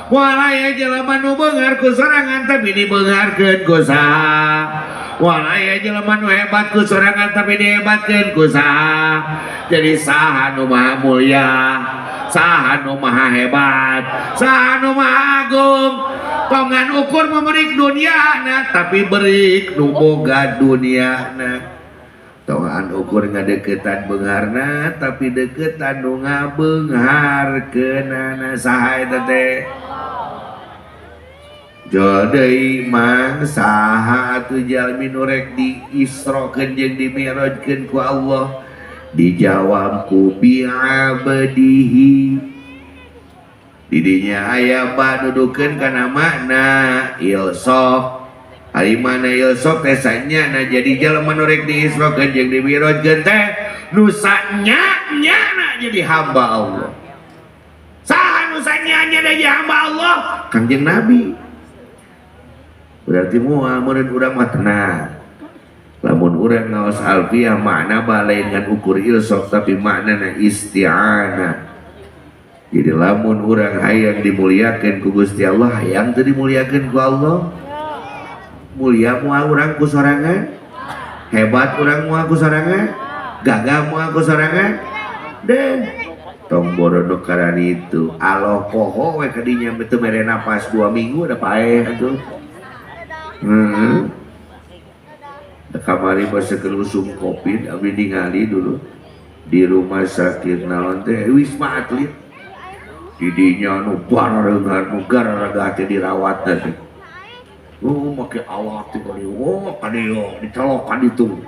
Moal aya jelema nu beunghar ku sorangan tapi dibeungharkeun ku saha? Moal aya jelema nu hebat ku sorangan tapi dihebatkeun ku saha? Jadi saha nu maha mulya, saha nu maha hebat, saha nu maha agung. Tongan ukur memerik duniana tapi berik nu boga duniana. Tongan ukur ngadeuketan beungharna tapi deuketan nu ngabeungharkeunana. Saha eta teh? Jodei mang saha atuh jalmi nu rek diisrokeun jeung dimi'rajkeun ku Allah? Dijawab ku bi'abdihi. Di dinya aya ba nuduhkeun kana makna ilsaq. Ari mana ilsaq teh sanyana jadi jalma nu rek diisrokeun jeung dimi'rajkeun teh nu sanyana jadi hamba Allah. Saha nu sanyana jadi hamba Allah? Kangjeng Nabi. Berarti moal meureun urang mah tenang. Lamun urang ngaos alfiah makna lain ngan ukur ilsaq tapi maknana isti'anah. Jadi lamun urang hayang dimuliakeun ku Gusti Allah, hayang teu dimuliakeun ku Allah? Mulia moal urang ku sorangan? Hebat urang moal ku sorangan? Gagah moal ku sorangan? Deh tong borodok karena itu aloh poho we kadinya teu mere napas 2 minggu ada paeh atuh. Kamari basekeun usum Covid abdi ningali dulu di rumah sakit naon teh Wisma Atlet. Di dinya nu barareungan nu gararaga teh dirawat teh. Make awak teh kali kadieu dicolokan itu.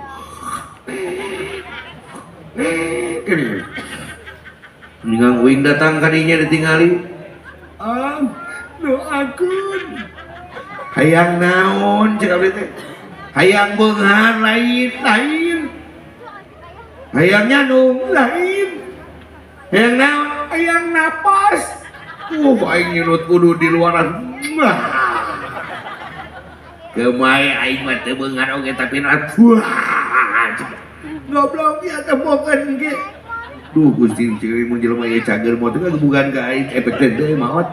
Ningang uing datang kadinya ditingali. Doakeun. Hayang naon cek abdi teh? Hayang beunghar lain. Hayang nyanung lain. Hayang naon? Hayang napas. Aing nyurut kudu di luaran. kemae aing mah teu beungar oge tapi rat wah goblok ya teh mokeun ge duh Gusti ceuing mun jelema ieu cager motor kan bukan ka aing efek teh maot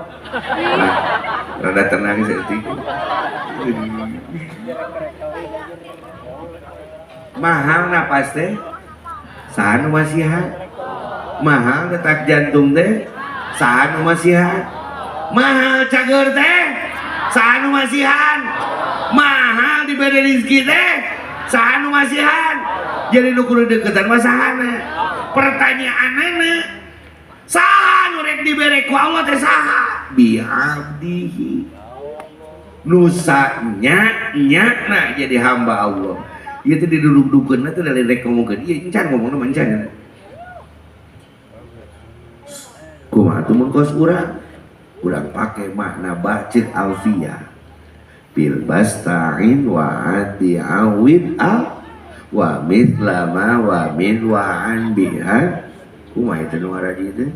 rada tenang seeutik mahal napas teh saha nu masihan mahal detak jantung teh saha nu masihan mahal cager teh saha nu masihan mahal diberi rezeki teh saha nu masihan jadi nu kudu deketan mah sahana pertanyaanana saha nu rek dibere ku Allah teh saha biabdihi nusa nya jadi hamba Allah ieu teh diduduk-dukeunna teh dari rek ngomongkeun ieu encan ngomongna mah encan kumaha tuh mun kos urang pake makna bacir alfiyah bil basta'in wa ati awid wa mithlama wa min wa an biha kumaha teh nu ngaraji teh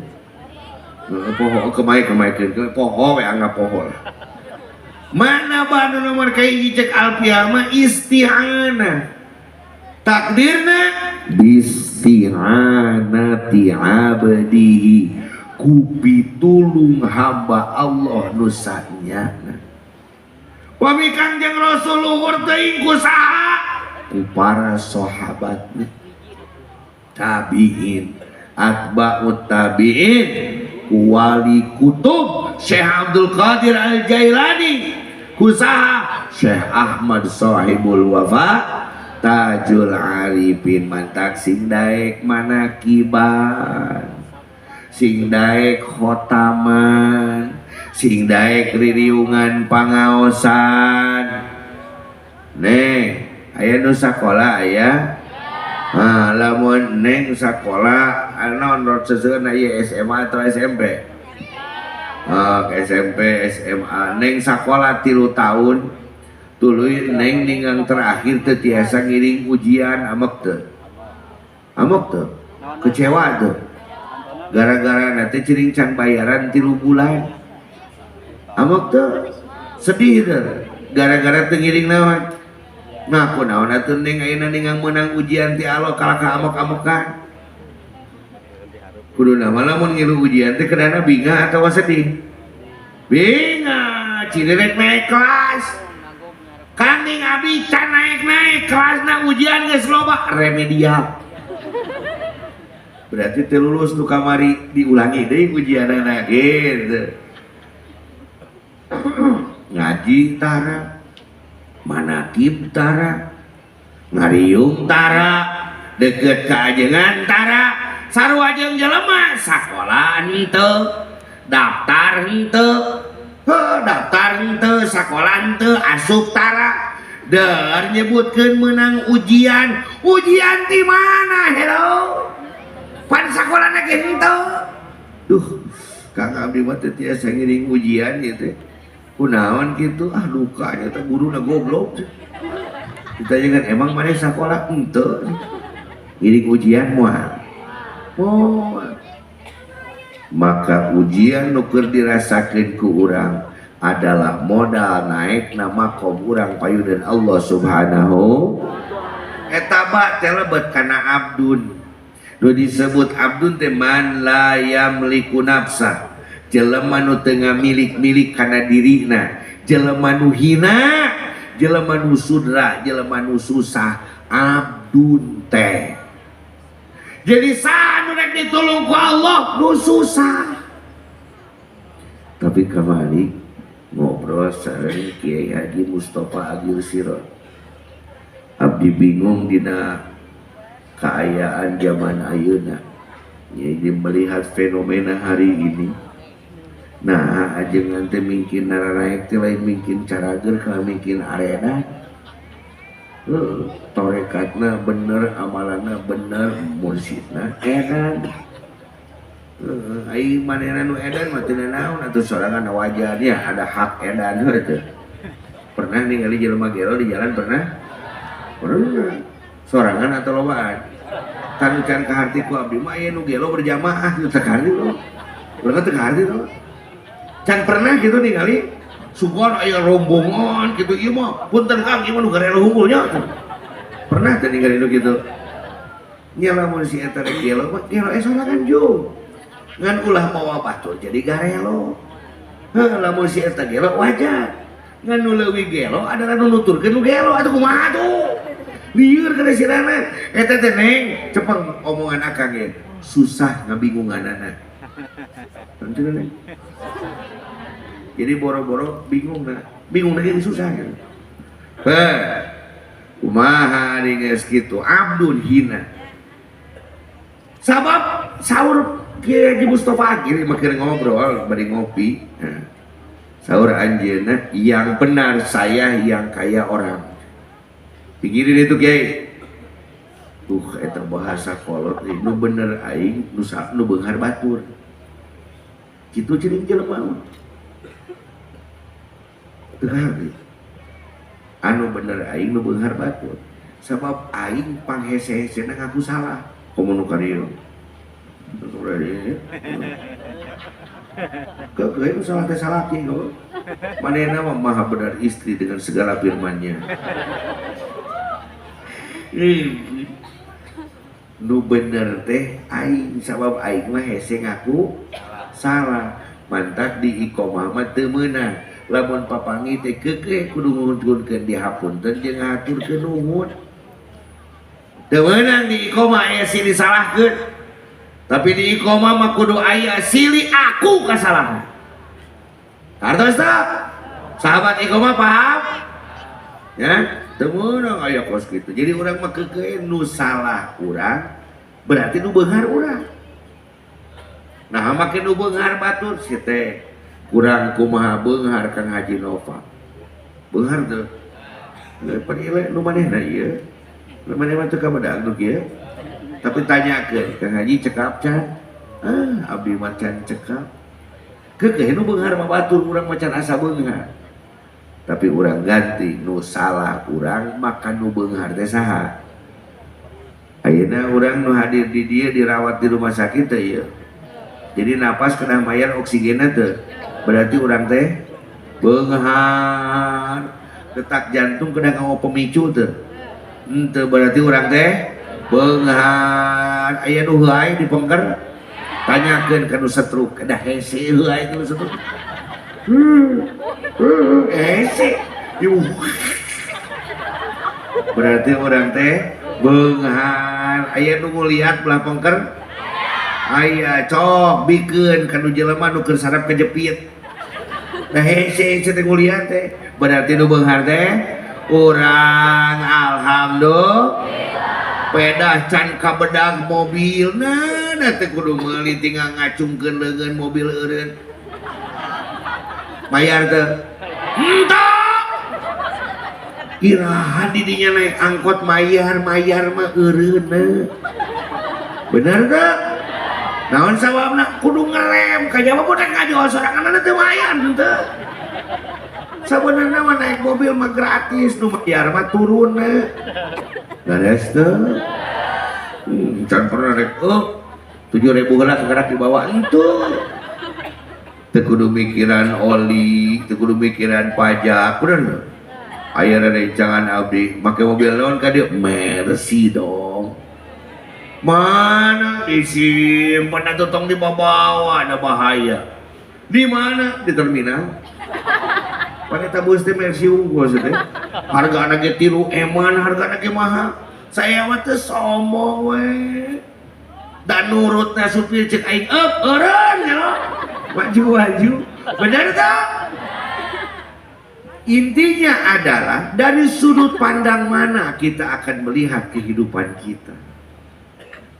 poho kemaikeun poho we anggap poho lah mana banu nomor kayak cek alfiyah mah isti'anah takdirna bisti'anati abdihi kupitulung hamba Allah nusanya wami kanjeng Rasul luhur teuing ku saha ku para sahabatna tabi'in atba'ut tabi'in ku wali kutub Syekh Abdul Qadir Al-Jailani ku saha Syekh Ahmad Sahibul Wafa Tajul Arifin mantak sing daek manakiban sing daek khotaman sing daek ririungan pangaosan neng aya nu sakola aya lamun neng sakola naon rot seuseun aya SMA atau SMP SMP SMA neng sakola 3 tahun tuluy neng ningang terakhir teu tiasa ngiring ujian amek teu kecewa teu gara-gara nanti cering can bayaran 3 bulan amek teu sedih teu gara-gara teu ngiring naon nah kunaon atuh neng ayeuna ningang meunang ujian ti Allah kalah ka amek-amekan kuduna mah lamun ngilu ujian teh kedana binga atawa sedih binga ciderek naik kelas kanding abdi can naik kelasna ujian geus loba remedial berarti teu lulus nu kamari diulangi deui ujianna gitu ngaji tara manakib tara ngariung tara deket ka ajengan tara sarua jeung jelema sakola henteu daftar henteu sakola henteu asup tara der nyebutkeun meunang ujian ti mana hello pan sakolana ge henteu duh Kang abdi mah teh tiasa ngiring ujian ieu teh kunaon gitu dukanya teh guruna goblok kita jangan emang mana sekolah henteu ngiring ujian moal maka ujian nu keur dirasakeun ku urang adalah modal naik nama kaum urang payudeuh Allah Subhanahu eta ba teh lebet kana abdun nu disebut abdun teh man la yamliku nafsa jelema nu teu ngamilik-milik kana dirina jelema nu hina jelema nu sudra jelema nu susah abdun teh jadi saha nu rek ditulung ku Allah nu susah tapi kembali ngobrol sareng Kiai Haji Mustofa Agil Sirot abdi bingung dina keayaan zaman ayeuna jadi melihat fenomena hari ini nah ajengan teh mungkin naranaek teh lain mungkin carager ka mungkin arena torekatna bener amalanna bener mursidna edan ai manehna nu edan mah teu naon atuh sorangan wajan ya ada hak edan teh pernah ningali jelema gelo di jalan pernah sorangan atau lobaan kan can ka harti ku abdi mah aya nu gelo berjamaah teu teu harti lo urang teu harti lo can pernah gitu ningali sugan aya rombongan gitu ieu mah punten Kang ieu mah nu garela hunggulnya pernah tadi garela gitu nya lamun si eta rek gelo mah gelo sorangan jung ngan ulah mawa batur jadi garelo heuh lamun si eta gelo wajar ngan nu leuwih gelo adalah nu nuturkeun nu gelo atuh kumaha tuh lieur kana sirana eta teh neng cepeng omongan akang ye susah ngabingunganana tentu neng jadi boro-boro bingung lagi susah kan kumaha ari geus kitu abdun hina sabab sahur Kiai Haji Mustofa Agil makin ngobrol bari ngopi sahur anjeunna yang benar saya yang kaya orang pikirin itu Kiai eta bahasa kolot nu bener aing nu beunghar batur kitu ceuring jelema anu bener aing nu beunghar batur sabab aing panghese-hesena ngaku salah komo nu karieu keueun salah teh salaki manehna mah maha benar istri dengan segala firman-Nya nu bener teh aing sabab aing mah hese ngaku salah mantak di iqomah mah teu meunang lamun papangi teh keukeuh kudu nguhunkeun dihapunten jeung ngaturkeun nuhun teu meunang di iqomah aya silih salahkeun tapi di iqomah mah kudu aya silih aku kasalahan artos teh sahabat iqomah paham ya teu meunang aya kos kitu jadi urang mah keukeuh nu salah urang berarti nu beunghar urang nah make nu beunghar batur si teh kurang kumaha beunghar Kang Haji Nova beunghar teu panile nu manehna ieu nu maneh mah teu kabadag nu kieu tapi tanyakeun Kang Haji cekap can abdi mah can cekap keukeuh nu beunghar mah batur urang mah can asa beunghar tapi urang ganti nu salah urang maka nu beunghar teh saha ayeuna urang nu hadir di dieu dirawat di rumah sakit teh ieu jadi napas kena mayar oksigenna teu berarti urang teh beunghar detak jantung kena nganggo pemicu teu henteu berarti urang teh beunghar aya nu heuai dipengker tanyakeun ka nu setruk kada hese heuai nu setruk hese berarti urang teh beunghar aya nu nguliat belah pengker aya cok bikeun ka nu jelema nu keur sarep kejepit nah hese teh nguliat teh berarti nu beunghar teh urang alhamdulillah pedah can kabedag mobil nah teh kudu meuli tinggal ngacungkeun leungeun mobil eureun bayar teu henteu iraha di dinya naik angkot mayar mah eureun bener teu naon sawabna kudu ngerem kaya mah budak ngajual sorangan teu mayar henteu sabenerna mah naik mobil mah gratis nu mayar mah turun beres teu can pernah rek 7.000 heula kegerak dibawa entuh teu kudu mikiran oli teu kudu mikiran pajak bener aya rencangan abdi make mobil naon ka dieu Mercy dong mana disimpen atuh tong dibawa ada bahaya di mana di terminal pakai tabus teh Mercy unggul teh hargana ge 3 eman hargana ge mahal saya mah teu sombong we dan nurutna supir cek aing eureun ya maju bener teu intinya adalah dari sudut pandang mana kita akan melihat kehidupan kita.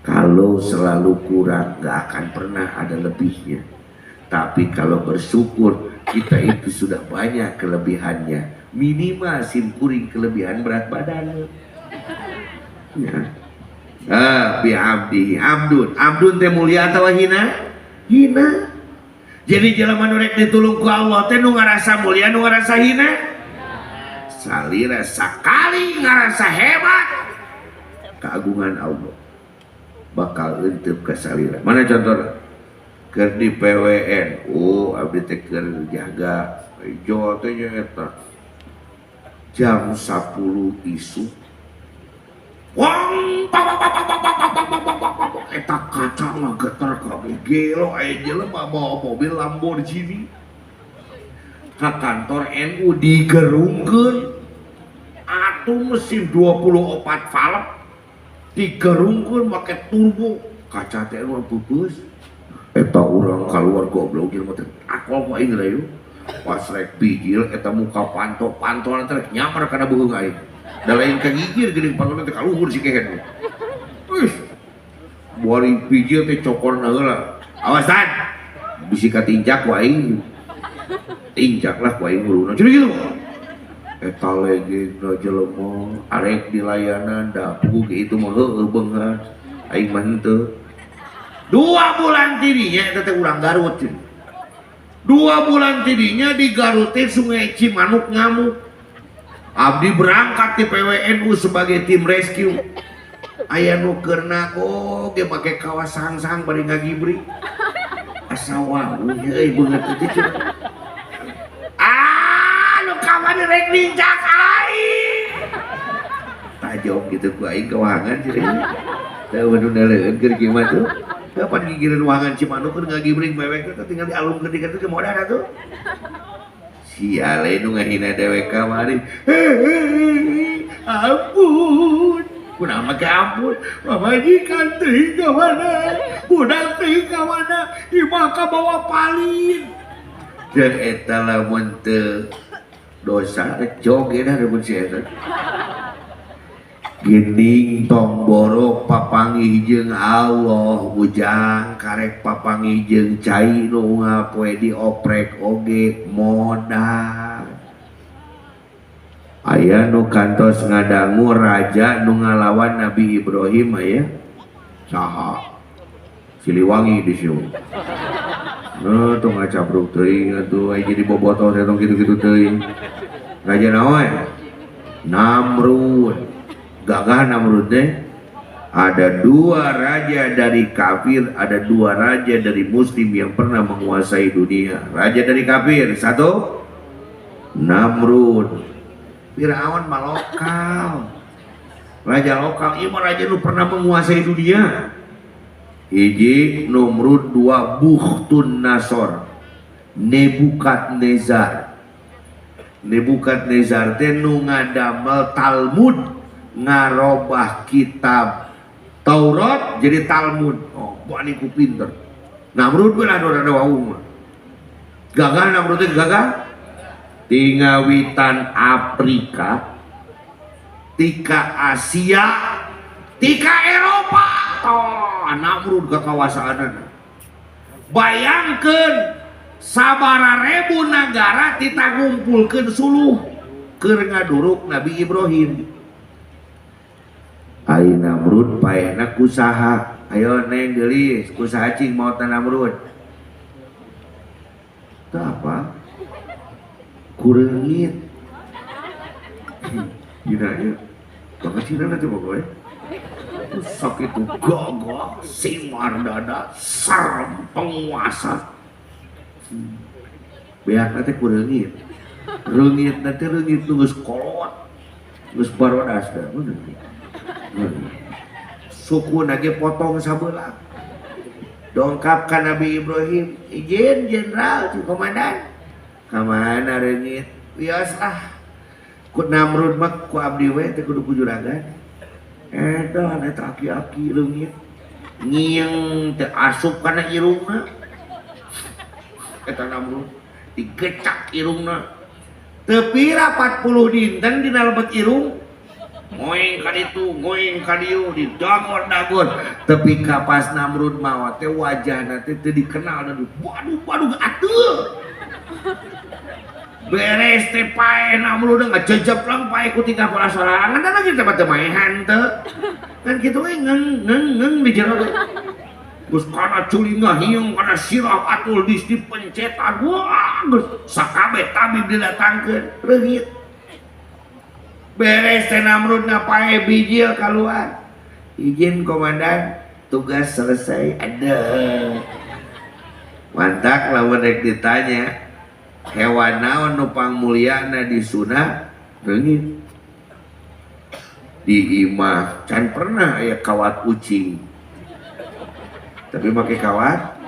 Kalau selalu kurang gak akan pernah ada lebihnya. Tapi kalau bersyukur kita itu sudah banyak kelebihannya. Minimal simkuring kelebihan berat badan. Ya. Bi abdi abdun teh mulia atau hina? Hina. Jadi jelema nu rek ditulung ku Allah teh nu ngarasa mulia nu ngarasa hina? Salira sakali ngarasa hebat keagungan Allah bakal eunteup ka salira. Mana contohna? Keur di PWN, abdi teh keur jaga Jawa teh eta jam 10 isu wong eta kaca mah getar kabeh gelo aya jelema bawa mobil Lamborghini ka kantor NU digerungkeun atuh mesin 24 valve digerungkeun make turbo kaca teh urang pupus eta urang keluar goblok jelema teh akol ku aing rayu pas rek bijil eta muka panto-pantoan teh nyamar kana beung aing da lain kagigir geuning pantonan teh kaluhur si kehen buari bijil teh cokorna heula awasan bisi katinjak ku aing tinjak lah ku aing huluna jadi gitu eta legenda jelema arek di layanan da pugu kitu mah heueuh beungan aing mah henteu 2 bulan tidinya eta teh urang Garut 2 bulan tidinya di Garut teh Sungai Cimanuk ngamuk abdi berangkat di PWNU sebagai tim rescue aya nu keurna oge make kawas sang-sang bari ngagibri asa wau euy beungeut kitu nu kawan rek nincak aing tajong gitu ku aing kewangan jadi teu nu naleueun keur kieu mah tuh kapan gigireun wahangan Cimanuk keur ngagibring mewek teh tinggal dialungkeun di kitu modal atuh sia lain nu ngahina dewek kamari ampun kunaon make ampun majikan teuing ka mana budak teuing ka mana imah ka bawa palin jeung eta lamun teu dosa rek joge dah remun si eta geuning tong borok papanggih jeung Allah bujang karek papanggih jeung cai nu ngapoe dioprek oge modal aya nu kantos ngadangu raja nu ngalawan Nabi Ibrahim aya saha Siliwangi di sieu tong ngacabruk teuing atuh aya jadi bobotoh tong kitu-kitu teuing raja naon Namrud gagah Namrud teh ada 2 raja dari kafir ada 2 raja dari muslim yang pernah menguasai dunia. Raja dari kafir 1 Namrud Firaun mah lokal raja lokal ieu mah raja nu pernah menguasai dunia. Hiji Namrud 2 Bukhtun Nasor Nebukadnezar teh nu ngadamel Talmud ngarobah kitab Taurat jadi Talmud. Oh, bani ku pinter. Namrud beuna rada waung. Gagah Namrud teh gagah. Tingawitan Afrika, tika Asia, tika Eropa. Oh, Namrud kekawasaanana. Bayangkeun sabaraha ribu nagara kita ngumpulkeun suluh keur ngaduruk Nabi Ibrahim. Ai Namrud paehna kusaha ayo neng geulis kusaha cing maot Namrud teu apa kureungit gina ieu pangacina teh pokoe sakit gagah simar dada sarem penguasa beakna teh kureungit reungitna teh reungit nu geus kolot geus barodas da bener suku nage potong sabelah dongkap ka Nabi Ibrahim izin jenderal cing komandan kamana reungit wios ah ku Namrud mah ku abdi we teh kudu ku juragan edan eta aki-aki reungit ngieung teh asup kana irungna eta Namrud digecak irungna teu pira 40 dinten dina lebet irung ngoeng ka ditu ngoeng ka dieu didagor-dagor tepi ka pas Namrud mawa teh wajahna teh teu dikenal dan waduh atuh beres teh pae Namrud ngajejep lang pae ku 30 sorangan dan lagi teh teu maehan teu kan kitu we ngeng di jero geus kana culinga hiung kana sirah atul dipencetan wah geus sakabeh tabib didatangkeun reungit beres teh Namrud pae bijil keluar izin komandan tugas selesai ada mantak lamun rek ditanya hewan naon nu pangmulyana disunat reungit di imah can pernah aya kawat ucing tapi make kawat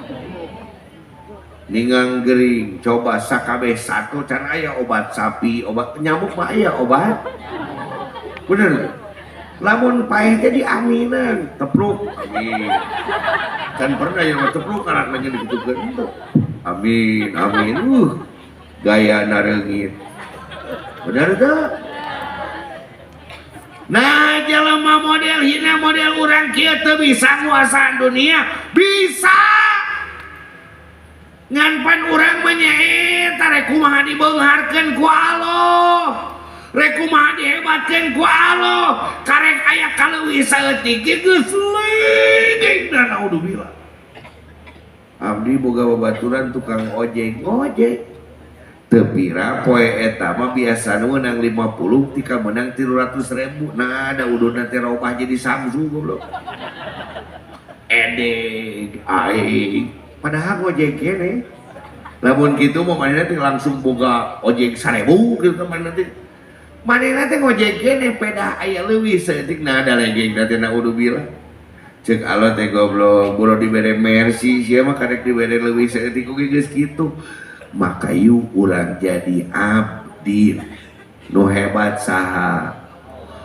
ningang gering coba sakabeh satu can aya obat sapi obat nyamuk mah aya obat bener lamun paeh teh diaminan tepluk amin can pernah yang tepluk karena jadi gitukeun amin amin gaya nareungit bener tuh. Nah jelema model hina model urang kieu teu bisa nguasaan dunia bisa ngan pan urang mah nyaeta rek kumaha dibeungharkeun ku Allah rek kumaha dihebatkeun ku Allah karek aya kaleuwih saeutik geus leunging dan naudzubillah abdi boga babaturan tukang ojek tepira poe eta mah biasa menang 50 tika menang 300.000 nah ada uduna teh robah jadi Samsung goblok edeg aing padahal ojek kene lamun kitu mah manehna teh langsung boga ojek 1.000 kitu manehna teh manehna teh ngojek kene pedah aya leuwih saeutik nah ada legeng teh naudzubillah cek Allah teh goblok boro dibere mercy sia mah karek dibere leuwih saeutik oge geus kitu maka yuk urang jadi abdi nu hebat saha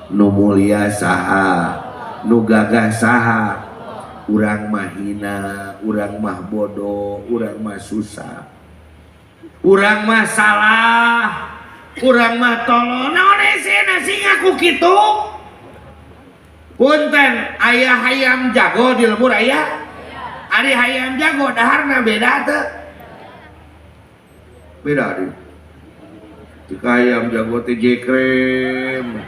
nu mulia saha nu gagah saha urang mah hina urang mah bodoh urang mah susah urang mah salah urang mah tolol naon esena sing aku kitu punten aya hayam jago di lembur aya ari hayam jago daharna beda teu beda deh jika ayam jago teh jekrem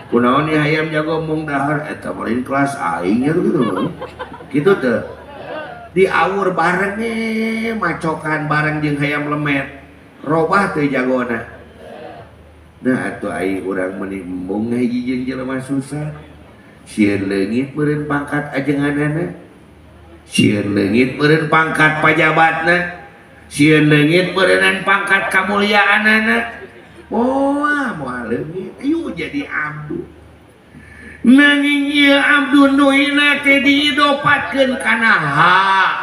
kunaon nih ayam jago mung dahar eta lain kelas aing nya gitu teh di awur bareng macokan bareng jeung hayam lemet robah teh jagona nah atuh aing urang meuni embung hiji jeung jelema susah sieun leungit meureun pangkat ajenganana sieun leungit meureun pangkat pajabatna sieun leungit beureunan pangkat kamuliaanana moal leungit ayo jadi abdu nanging ieu abdu nu hina teh diidopatkeun kana hak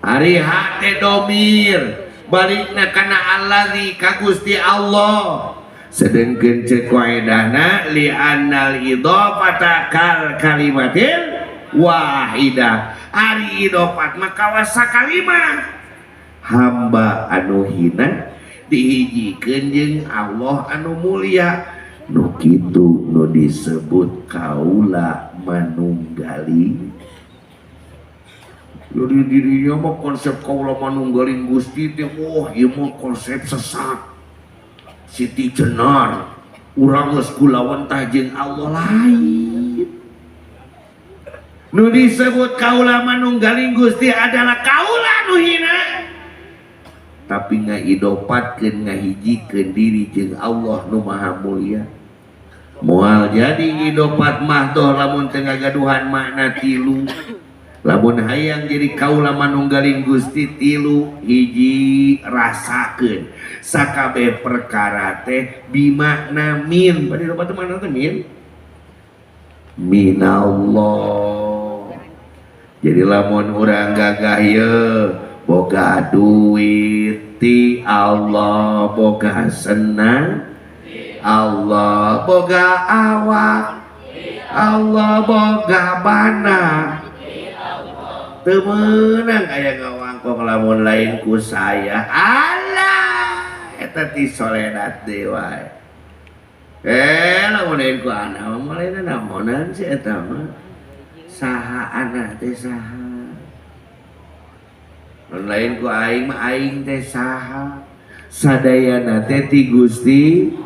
ari hak teh domir balikna kana allazi ka Gusti Allah sedengkeun ceuk qaedahna li annal idofata kal kalimatil wahidah ari idofat mah kawasa kalimah hamba anu hina dihijikeun jeung Allah anu mulia nu kitu nu disebut kaula manunggaling jadi dirinya mah konsep kaula manunggaling Gusti teh ieu mah konsep sesat Siti Jenar urang geus kulawan tah jeung Allah lain nu disebut kaula manunggaling Gusti adalah kaula nu hina tapi ngaidopatkeun ngahijikeun diri jeung Allah nu maha mulia moal jadi ngidopat mah doh lamun teu ngagaduhan makna tilu lamun hayang jadi kaula manunggaling Gusti tilu hiji rasakeun sakabeh perkara teh bimakna min bade loba teh makna teh min minallah jadi lamun urang gagah ieu boga duit ti Allah boga senang Allah boga awak Allah boga bana teu meunang aya ngawangkong lamun lain ku saya Allah eta ti soledad deui wae lamun lain ku anak mah lain naonan si eta mah saha anak teh saha lain ku aing mah aing teh saha sadayana teh ti Gusti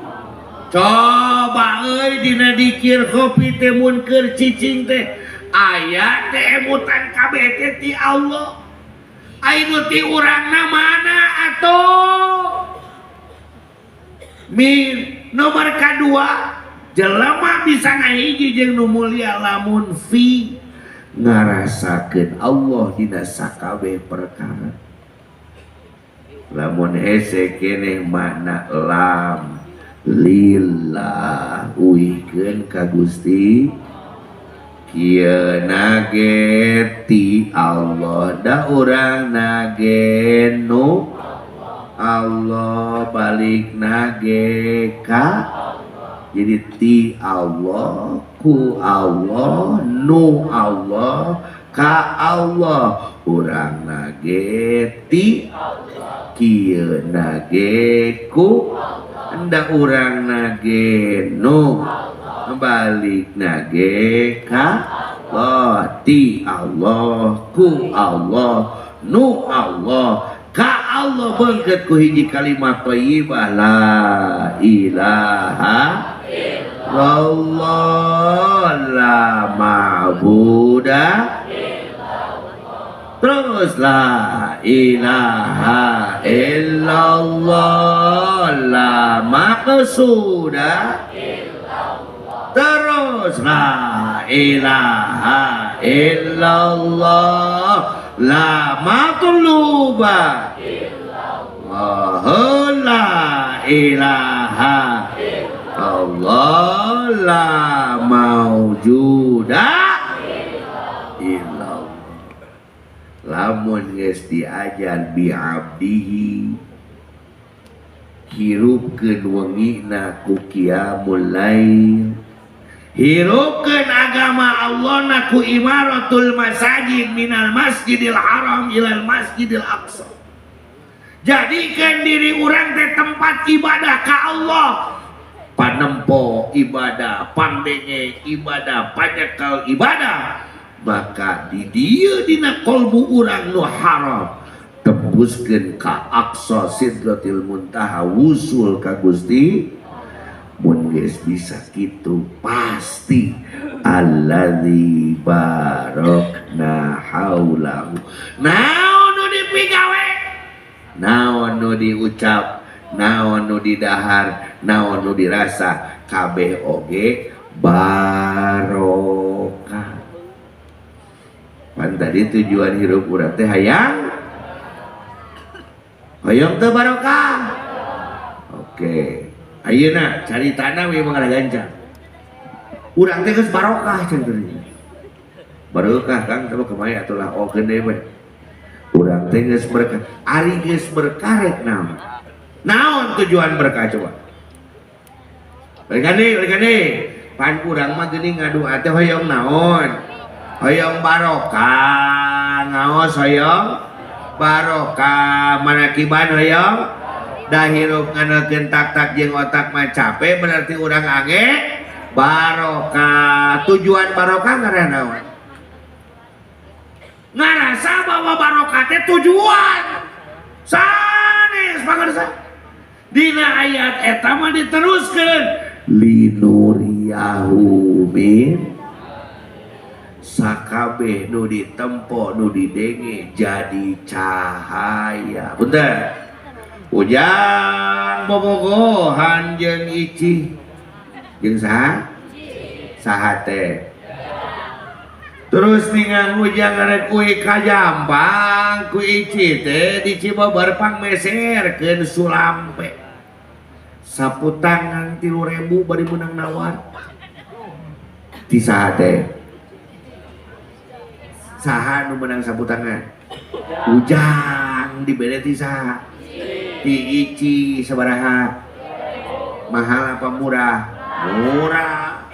coba euy dina dikir kopi teh mun keur cicing teh aya teh emutan kabeh teh ti Allah aing nu ti urangna mana atuh min nomor kadua jelema bisa ngahiji jeung nu mulia lamun fi ngarasakeun Allah dina sakabeh perkara lamun hese keneh makna lam lillah uihkeun ka Gusti kieu nageti Allah da urang nagenu Allah balik nage ka jadi ti Allah ku Allah nu Allah ka Allah urang nage ti kieu nage ku anda urang nage nu balik nage ka Allah ti Allah ku Allah nu Allah ka Allah beungkeut ku hiji kalimat thayyibah la ilaha illallah la ma'buda terus la ilaha illallah la maqsuda terus la ilaha illallah la matluba la ilaha Allah la maujuda illallah lamun geus diajar bi abdihi hirupkeun wengina ku qiyamul lail hirupkeun agama Allah na ku imaratul masajid minal masjidil haram ilal masjidil aqsa jadikan diri urang teh tempat ibadah ka Allah panempo ibadah pandenge ibadah panyekal ibadah maka di dieu dina kolbu urang nu haram tembuskeun ka aqsa sidratil muntaha wusul ka Gusti mun geus bisa kitu pasti alladzi barakna haulahu naon nu dipigawe naon nu diucap naon nu didahar naon nu dirasa kabeh oge barokah pan tadi tujuan hirup urang teh hayang teu barokah oke ayeuna caritana we mangga gancang urang teh geus barokah cenah barokah Kang coba kemaya atulah ogeun deui we urang teh geus berkah ari geus berkah rek naon tujuan berkah coba berkah pan urang mah geuning ngadua teh hoyong naon hoyong barokah ngaos hoyong barokah manakiban hoyong da hirup nganakeun tak-tak jeung otak mah capek berarti urang ange barokah tujuan barokah ngaranna naon ngarasa bahwa barokah teh tujuan sanes pangarsa dina ayat eta mah diteruskeun linuriyahu min sakabeh nu ditempo nu didenge jadi cahaya punten ujang bobogohan jeung icih jeung saha teh terus ningang ujang arek kuy kajampang ku icih teh di Cibobar pangmeserkeun sulampe saputangan 3.000 bari menang nawar di saha teh saha nu menang saputangan ujang dibere ti saha ti icih sabaraha mahal apa murah murah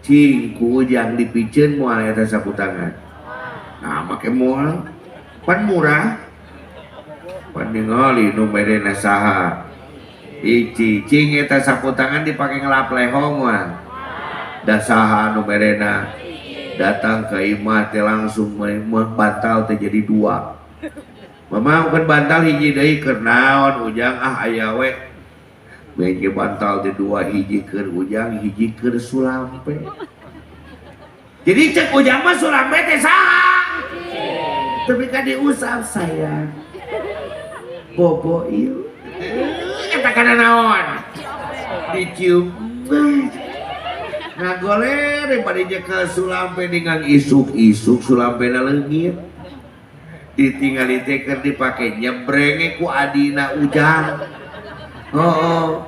cing ku ujang dipikeun moal eta saputangan nah make moal pan murah pan ningali nu merena saha icih cing eta saputangan dipake ngelap lehong mah da saha nu merena datang ke imah teh langsung bantal teh jadi 2 mamaukeun bantal hiji deui keur naon ujang aya we bengke bantal teh 2 hiji keur ujang hiji keur sulampe jadi cek ujang mah sulampe teh saha tapi kan diusap sayang bobo ieu eta kana naon dicium ngagoler daripada ke sulampe dengan isuk-isuk sulampena leungit ditinggali teh keur dipake nyebrenge ku adina Ujang. Oh,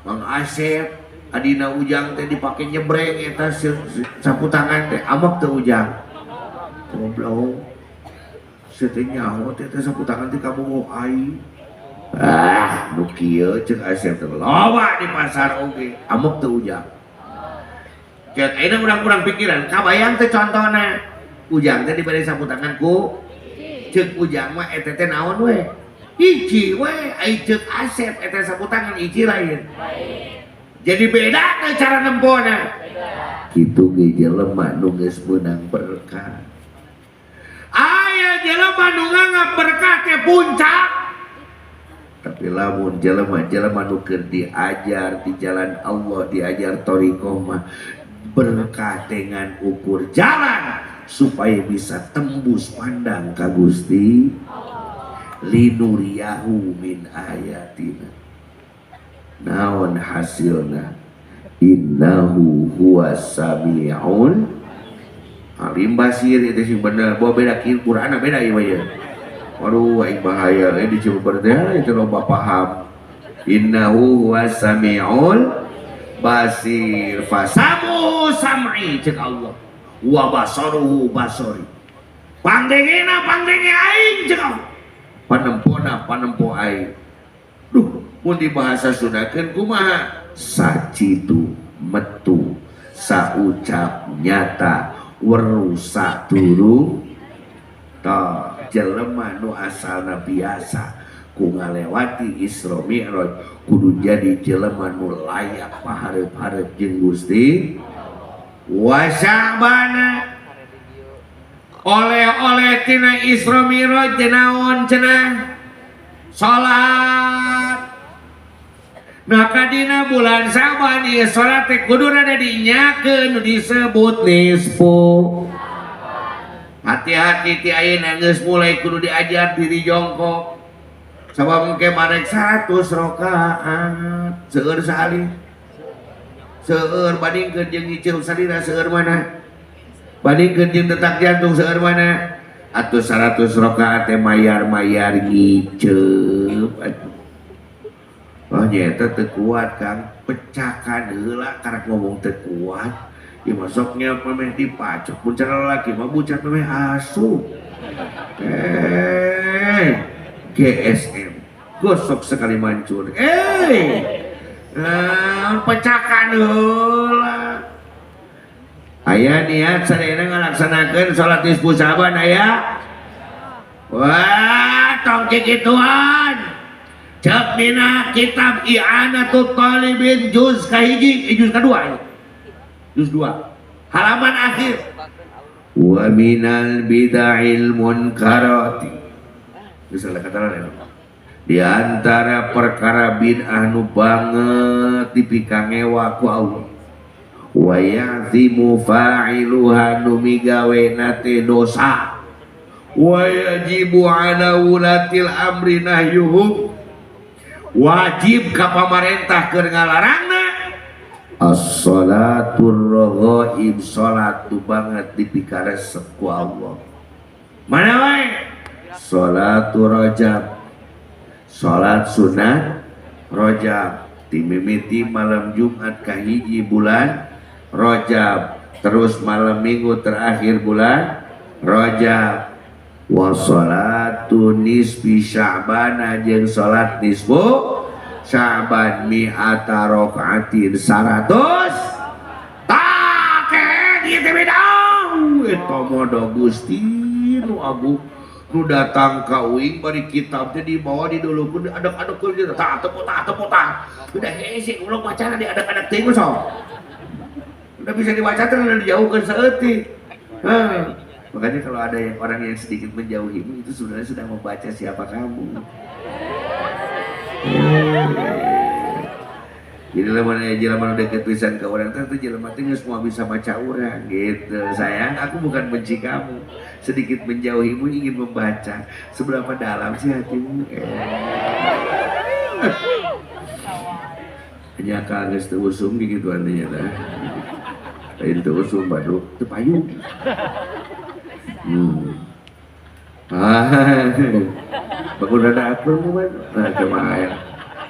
Mang Asep adina Ujang teh dipake nyebreng eta sapu tangan teh amok teh Ujang. Goblok. Seteh nyaho teh sapu tangan teh kamu ai. Ah, nu kieu ceuk Asep teh loba di pasar oge. Amok teh Ujang. Cek ayeuna urang-urang pikiran, kabayang teh contona. Ujang teh dibere sapu tangan ku ceuk Ujang mah eta teh naon we? Hiji we, ai ceuk Asep eta sapu tangan hiji lain. Jadi beda teh cara nempona. Kitu ge jelema nu geus meunang berkah. Aya jelema nu nganggap berkah teh puncak. Tapi lamun jelema nu keur diajar di jalan Allah, diajar thariqah mah berkah dengan ukur jalan supaya bisa tembus pandang ka Gusti linuriyahu min ayatina. Naon hasilna? Innahu huwas sami'un alim basir. Itu sih bener, bawa beda Qur'an beda ieu ya. Waduh aing bahaya dicoba teh itu loba paham. Innahu huwas sami'ul basir fasamu sam'i cek Allah wa basaruhu basari. Pangdengena pangdenge aing cek Allah. Panempona panempo aing. Duh, mun dibahasa Sundakeun kumaha? Sacitu metu saucap nyata weru saturu tah jelema nu asalna biasa ku ngalewati Isra Mi'raj kudu jadi jelema nu layak pahareup-hareup jeung Gusti wa sya'bana. Oleh-oleh tina Isra Mi'raj teh naon cenah? Salat. Nah kadina bulan Sa'ban ieu salat teh kudu rada dinyakeun nu disebut nisfu. Hati-hati ti ayeuna geus mulai kudu diajar diri jongkok. Sabab engke marek 100 rakaat. Seueur salih. Seueur bandingkeun jeung nyicil salira seueur mana? Bandingkeun jeung detak jantung seueur mana? Atuh 100 rakaat teh mayar-mayar ngiceup. Oh nyata teu kuat Kang, pecahkan heula karek ngomong teu kuat. Ieu masoknya pemeh dipacok mun cara lalaki mah bucat pemeh asu. GSM gosok sekali mancur. Pecahkan heula. Aya niat sadayana ngalaksanakeun salat nisfu Sa'ban aya. Wah, tong kikituan. Cek dina kitab I'anatut Talibin juz kahiji, juz kadua. Juz 2. Halaman akhir. Wa minal bid'il munkarati. Bisa katakan di antara perkara bid'ah nu banget dipikangewa ku Allah. Wa ya'zimu fa'iluha nu migawena teh dosa. Wa yajibu ala ulatil amri nahyuhum. Wajib ka pamarentah keur ngalarangna as-shalatur raghaib, salat tu banget dipikaresep ku Allah. Mana wae? Salatur rajab, salat sunat rajab, timimiti malam Jumat kahiji bulan rajab, terus malam minggu terakhir bulan rajab. Wa sholatu nisfi Sya'ban jeung salat nisfu Sya'ban mi'ata rakaatin 100 take ieu teh bidang eta modo Gusti nu agung nu datang ka uing bari kitab teh dibawa didulukeun adek-adek keur tah tepuk tah udah hese ulah bacana di adek-adek teh sok udah bisa dibaca teh dijauhkeun saeutik. Makanya kalau ada orang yang sedikit menjauhimu itu sebenarnya sudah membaca siapa kamu. Jadi jelema deket pisan ke orang teh jelema teh semua bisa baca urang gitu. Sayang, aku bukan benci kamu. Sedikit menjauhimu ingin membaca seberapa dalam sih hatimu. Hanya geus teu usum gitu artinya tah. Lain teu usum baru teu payung. Bangun ada apa mau nah kemarin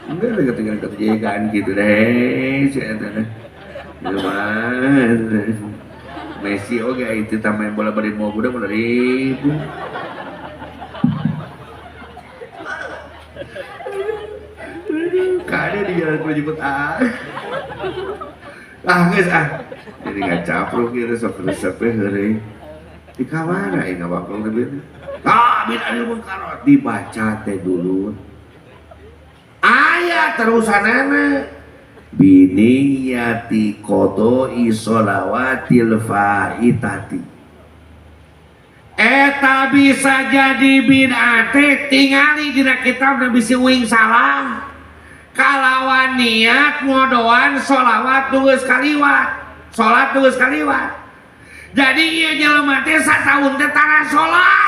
enggak ada ketinggalan gitu deh saya tanya gimana Messi oke itu tambahin bola balik mau udah mulai ribu kada di jalan gue jemput guys jadi nggak capruk gitu sok resepnya hari di kamar ini nggak bakal lebih bin adil munkarot dibaca teh dulu ayat terusanana biniyati qodoi sholawatil faitati eta bisa jadi bid'ah teh tingali dina kitab Nabi Siwing salah kalawan niat ngodoan sholawat tunggus kaliwat sholat tunggus kaliwat jadi ieu jelema teh satahun teh tara sholat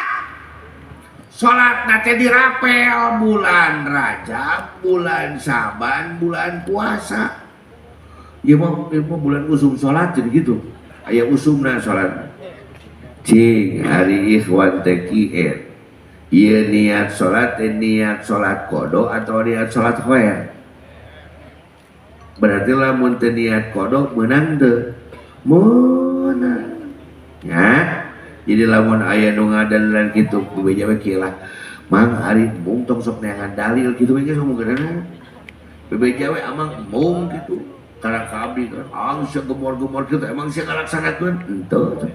nate dirapel bulan Rajab, bulan Saban, bulan puasa. Ya mau bulan usum sholat jadi gitu. Aya usumna sholat. Cing hari ikhwan teki Iya niat sholat niat kodo atau niat sholat khoya. Berarti lamun teu niat kodo menang teu. Menang. Ya. Jadi lamun aya nu ngadalan kitu bebeja we kieu lah mang ari mung tong sok neangan dalil kitu we geus ngomongkeunna bebeja we amang mung kitu karena kabdi kan sia gemor-gemor kitu emang sia ngalaksanakeun henteu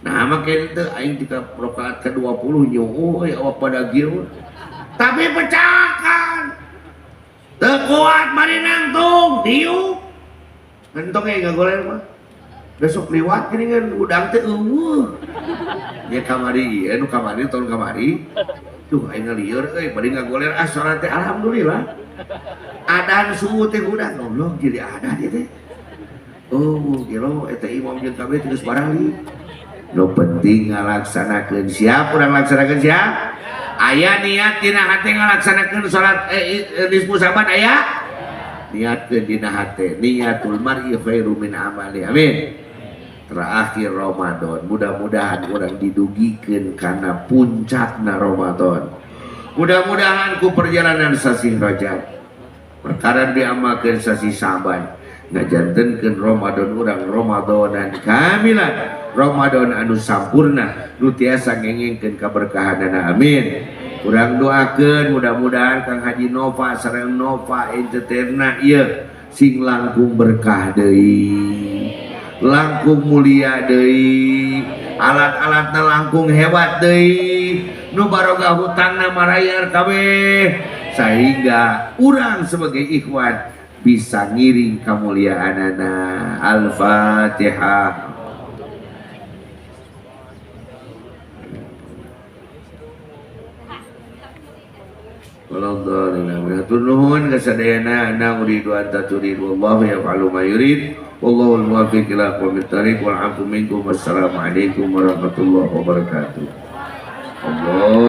nah make teu aing tika rakaat ke-20 nyuuh ya awak pada gieu tapi pecahkan teu kuat bari nangtung diuk entong ge gagoler mah besok liwat geuningan udang teh eueuh nya kamari anu kamari tahun kamari tuh aing ngalieur euy bari ngagoler salat teh alhamdulillah adan subuh teh udang goblok jadi adan ieu teh oh gelo eta imam jeung kabeh geus barali nu penting ngalaksanakeun siap urang laksanakeun siap aya niat dina hate ngalaksanakeun salat nisfu saban aya niatkeun dina hate niatul mar'i khairu min amali amin terakhir Ramadan mudah-mudahan orang didugikeun karena puncakna Ramadan mudah-mudahan ku perjalanan sasi Rajab perkara diamalkeun sasi Saban ngajantenkeun Ramadan urang Ramadanan kamilan Ramadan anu sampurna nu tiasa ngengengkeun kaberkahanana amin urang doakeun mudah-mudahan Kang Haji Nova sareng Nova entertainna ieu sing langkung berkah deui langkung mulia deui alat-alatna langkung hebat deui nu barokah hutangna marayar kabeh sehingga urang sebagai ikhwan bisa ngiring kamuliaanana al-fatihah Wallahualam nuhun kasadayana ana uridu an taturidu wallahu yaf'alu ma yurid wallahul muwaffiq ila aqwamit thariq wal 'afu minkum wassalamu alaikum warahmatullahi wabarakatuh. Allah